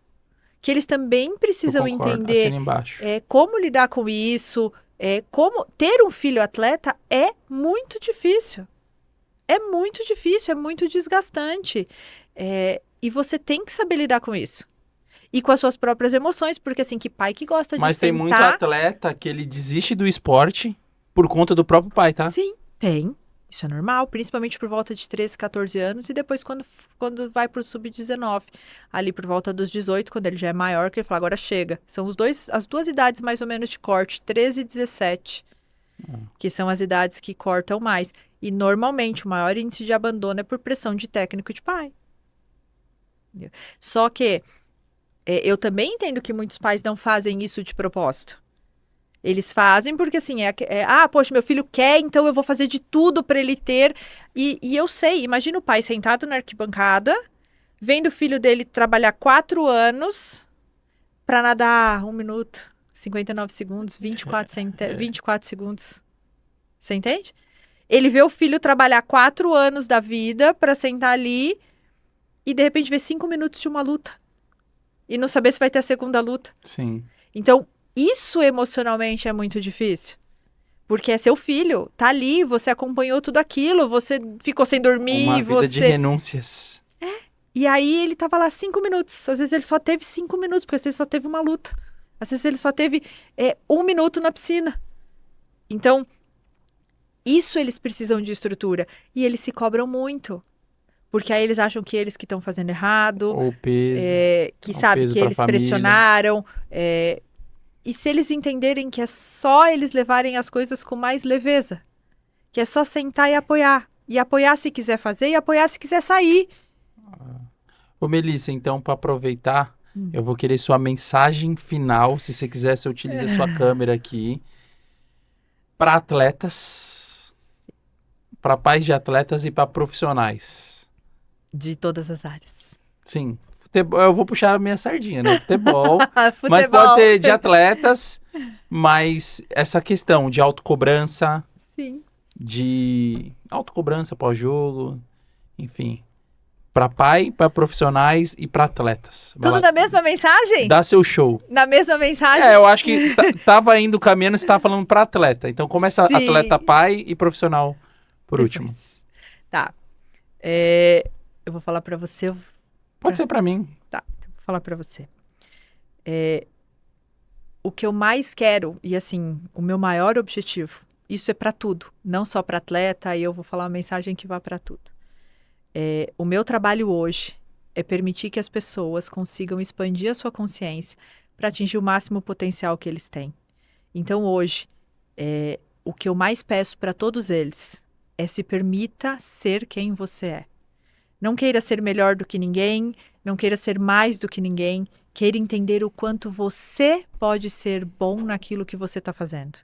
Que eles também precisam entender assina embaixo. Como lidar com isso... como ter um filho atleta é muito difícil. É muito difícil, é muito desgastante. E você tem que saber lidar com isso. E com as suas próprias emoções, porque assim, que pai que gosta de sentar... Mas tem muito atleta que ele desiste do esporte por conta do próprio pai, tá? Sim, tem. Isso é normal, principalmente por volta de 13, 14 anos e depois quando vai pro sub-19. Ali por volta dos 18, quando ele já é maior, que ele fala, agora chega. São as duas idades mais ou menos de corte, 13 e 17. que são as idades que cortam mais. E, normalmente, o maior índice de abandono é por pressão de técnico e de pai. Entendeu? Só que eu também entendo que muitos pais não fazem isso de propósito. Eles fazem porque, assim, poxa, meu filho quer, então eu vou fazer de tudo para ele ter. E eu sei, imagina o pai sentado na arquibancada, vendo o filho dele trabalhar 4 anos para nadar 1 minuto, 59 segundos, 24 segundos. Você entende? Ele vê o filho trabalhar 4 anos da vida para sentar ali e, de repente, ver 5 minutos de uma luta. E não saber se vai ter a segunda luta. Sim. Então, isso emocionalmente é muito difícil. Porque é seu filho, tá ali, você acompanhou tudo aquilo, você ficou sem dormir, Uma vida de renúncias. E aí ele tava lá 5 minutos. Às vezes ele só teve 5 minutos, porque às vezes só teve uma luta. Às vezes ele só teve 1 minuto na piscina. Então, isso eles precisam de estrutura. E eles se cobram muito. Porque aí eles acham que eles que estão fazendo errado. Ou peso. Que sabe, peso que pra eles família. pressionaram. E se eles entenderem que é só eles levarem as coisas com mais leveza. Que é só sentar e apoiar. E apoiar se quiser fazer e apoiar se quiser sair. Ô, Melissa, então, para aproveitar, eu vou querer sua mensagem final. Se você quiser, você utiliza a sua câmera aqui. Para atletas, para pais de atletas e para profissionais. De todas as áreas. Sim. Futebol, eu vou puxar a minha sardinha, né? Futebol. Futebol. Mas pode ser de atletas, mas essa questão de autocobrança, Sim. de autocobrança pós-jogo, enfim. Para pai, para profissionais e para atletas. Vai Tudo lá, na mesma mensagem? dá seu show. Na mesma mensagem? Eu acho que tava indo caminhando, você tava falando para atleta. Então começa Sim. atleta pai e profissional por último. Tá. Eu vou falar pra você. Pode ser para mim. Tá, então vou falar pra você. O que eu mais quero, e assim, o meu maior objetivo, isso é pra tudo, não só pra atleta, e eu vou falar uma mensagem que vá pra tudo. O meu trabalho hoje é permitir que as pessoas consigam expandir a sua consciência para atingir o máximo potencial que eles têm. Então, hoje, o que eu mais peço para todos eles é se permita ser quem você é. Não queira ser melhor do que ninguém, não queira ser mais do que ninguém, queira entender o quanto você pode ser bom naquilo que você está fazendo.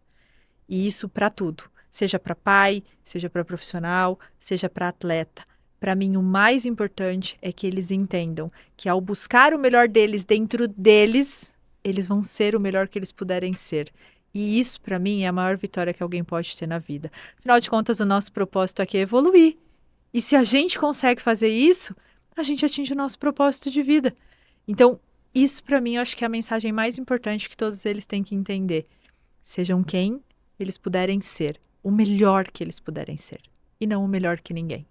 E isso para tudo, seja para pai, seja para profissional, seja para atleta. Para mim, o mais importante é que eles entendam que ao buscar o melhor deles dentro deles, eles vão ser o melhor que eles puderem ser. E isso, para mim, é a maior vitória que alguém pode ter na vida. Afinal de contas, o nosso propósito aqui é evoluir. E se a gente consegue fazer isso, a gente atinge o nosso propósito de vida. Então, isso, para mim, eu acho que é a mensagem mais importante que todos eles têm que entender. Sejam quem eles puderem ser. O melhor que eles puderem ser. E não o melhor que ninguém.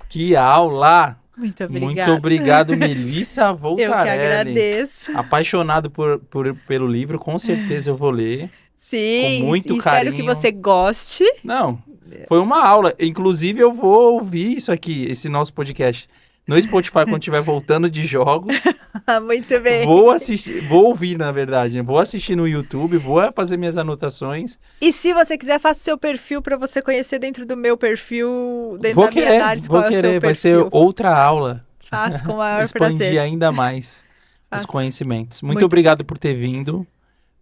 Que aula! Muito obrigada. Muito obrigado, Melissa Voltarelli. Eu que agradeço. Apaixonado pelo livro, com certeza eu vou ler. Sim, com muito espero carinho. que você goste. Não, foi uma aula. Inclusive, eu vou ouvir isso aqui, esse nosso podcast, no Spotify quando estiver voltando de jogos. Muito bem. Vou assistir, vou ouvir, na verdade, né? Vou assistir no YouTube, vou fazer minhas anotações. E se você quiser, faça o seu perfil para você conhecer dentro do meu perfil, dentro da minha análise, qual é o seu perfil. Vai ser outra aula. Faço com o maior Expandir prazer. ainda mais os Faço. conhecimentos. Muito obrigado por ter vindo.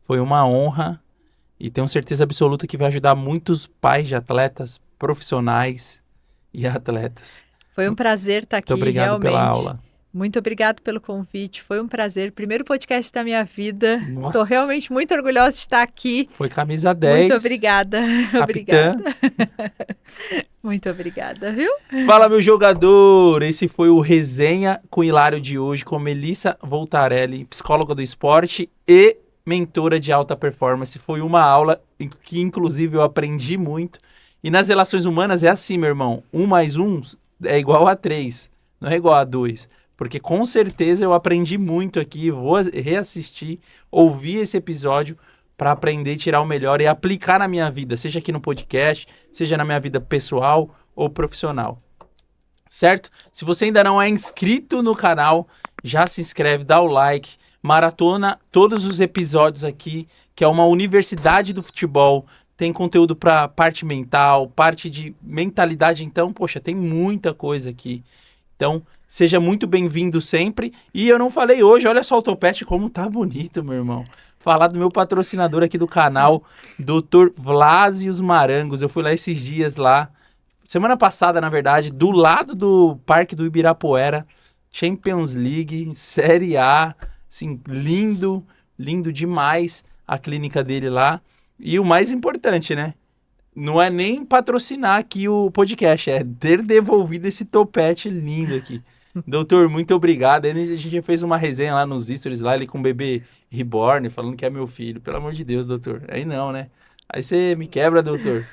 Foi uma honra. E tenho certeza absoluta que vai ajudar muitos pais de atletas, profissionais e atletas. Foi um prazer estar aqui, Muito obrigado realmente. pela aula. Muito obrigado pelo convite, foi um prazer. Primeiro podcast da minha vida. Nossa. Estou realmente muito orgulhosa de estar aqui. Foi camisa 10. Muito obrigada. Capitã. Obrigada. Muito obrigada, viu? Fala, meu jogador! Esse foi o Resenha com Hilário de hoje, com Melissa Voltarelli, psicóloga do esporte e mentora de alta performance. Foi uma aula em que, inclusive, eu aprendi muito. E nas relações humanas é assim, meu irmão. 1 mais 1 é igual a 3, não é igual a 2. Porque com certeza eu aprendi muito aqui, vou reassistir, ouvir esse episódio para aprender e tirar o melhor e aplicar na minha vida, seja aqui no podcast, seja na minha vida pessoal ou profissional. Certo? Se você ainda não é inscrito no canal, já se inscreve, dá o like, maratona todos os episódios aqui que é uma universidade do futebol. Tem conteúdo para parte mental, parte de mentalidade. Então, poxa, tem muita coisa aqui. Então, seja muito bem-vindo sempre. E eu não falei hoje, olha só o topete como tá bonito, meu irmão. Falar do meu patrocinador aqui do canal, Dr. Vlásios Marangos. Eu fui lá esses dias lá, semana passada, na verdade, do lado do Parque do Ibirapuera, Champions League, Série A, assim, lindo, lindo demais a clínica dele lá. E o mais importante, né? Não é nem patrocinar aqui o podcast, é ter devolvido esse topete lindo aqui. Doutor, muito obrigado. Aí a gente fez uma resenha lá nos stories, lá ele com o bebê reborn, falando que é meu filho. Pelo amor de Deus, doutor. Aí não, né? Aí você me quebra, doutor.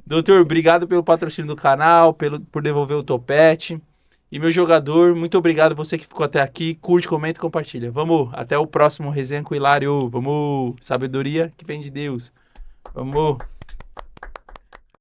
Doutor, obrigado pelo patrocínio do canal, por devolver o topete. E meu jogador, muito obrigado você que ficou até aqui. Curte, comenta e compartilha. Vamos, até o próximo Resenha com o Hilário. Vamos, sabedoria que vem de Deus. Vamos.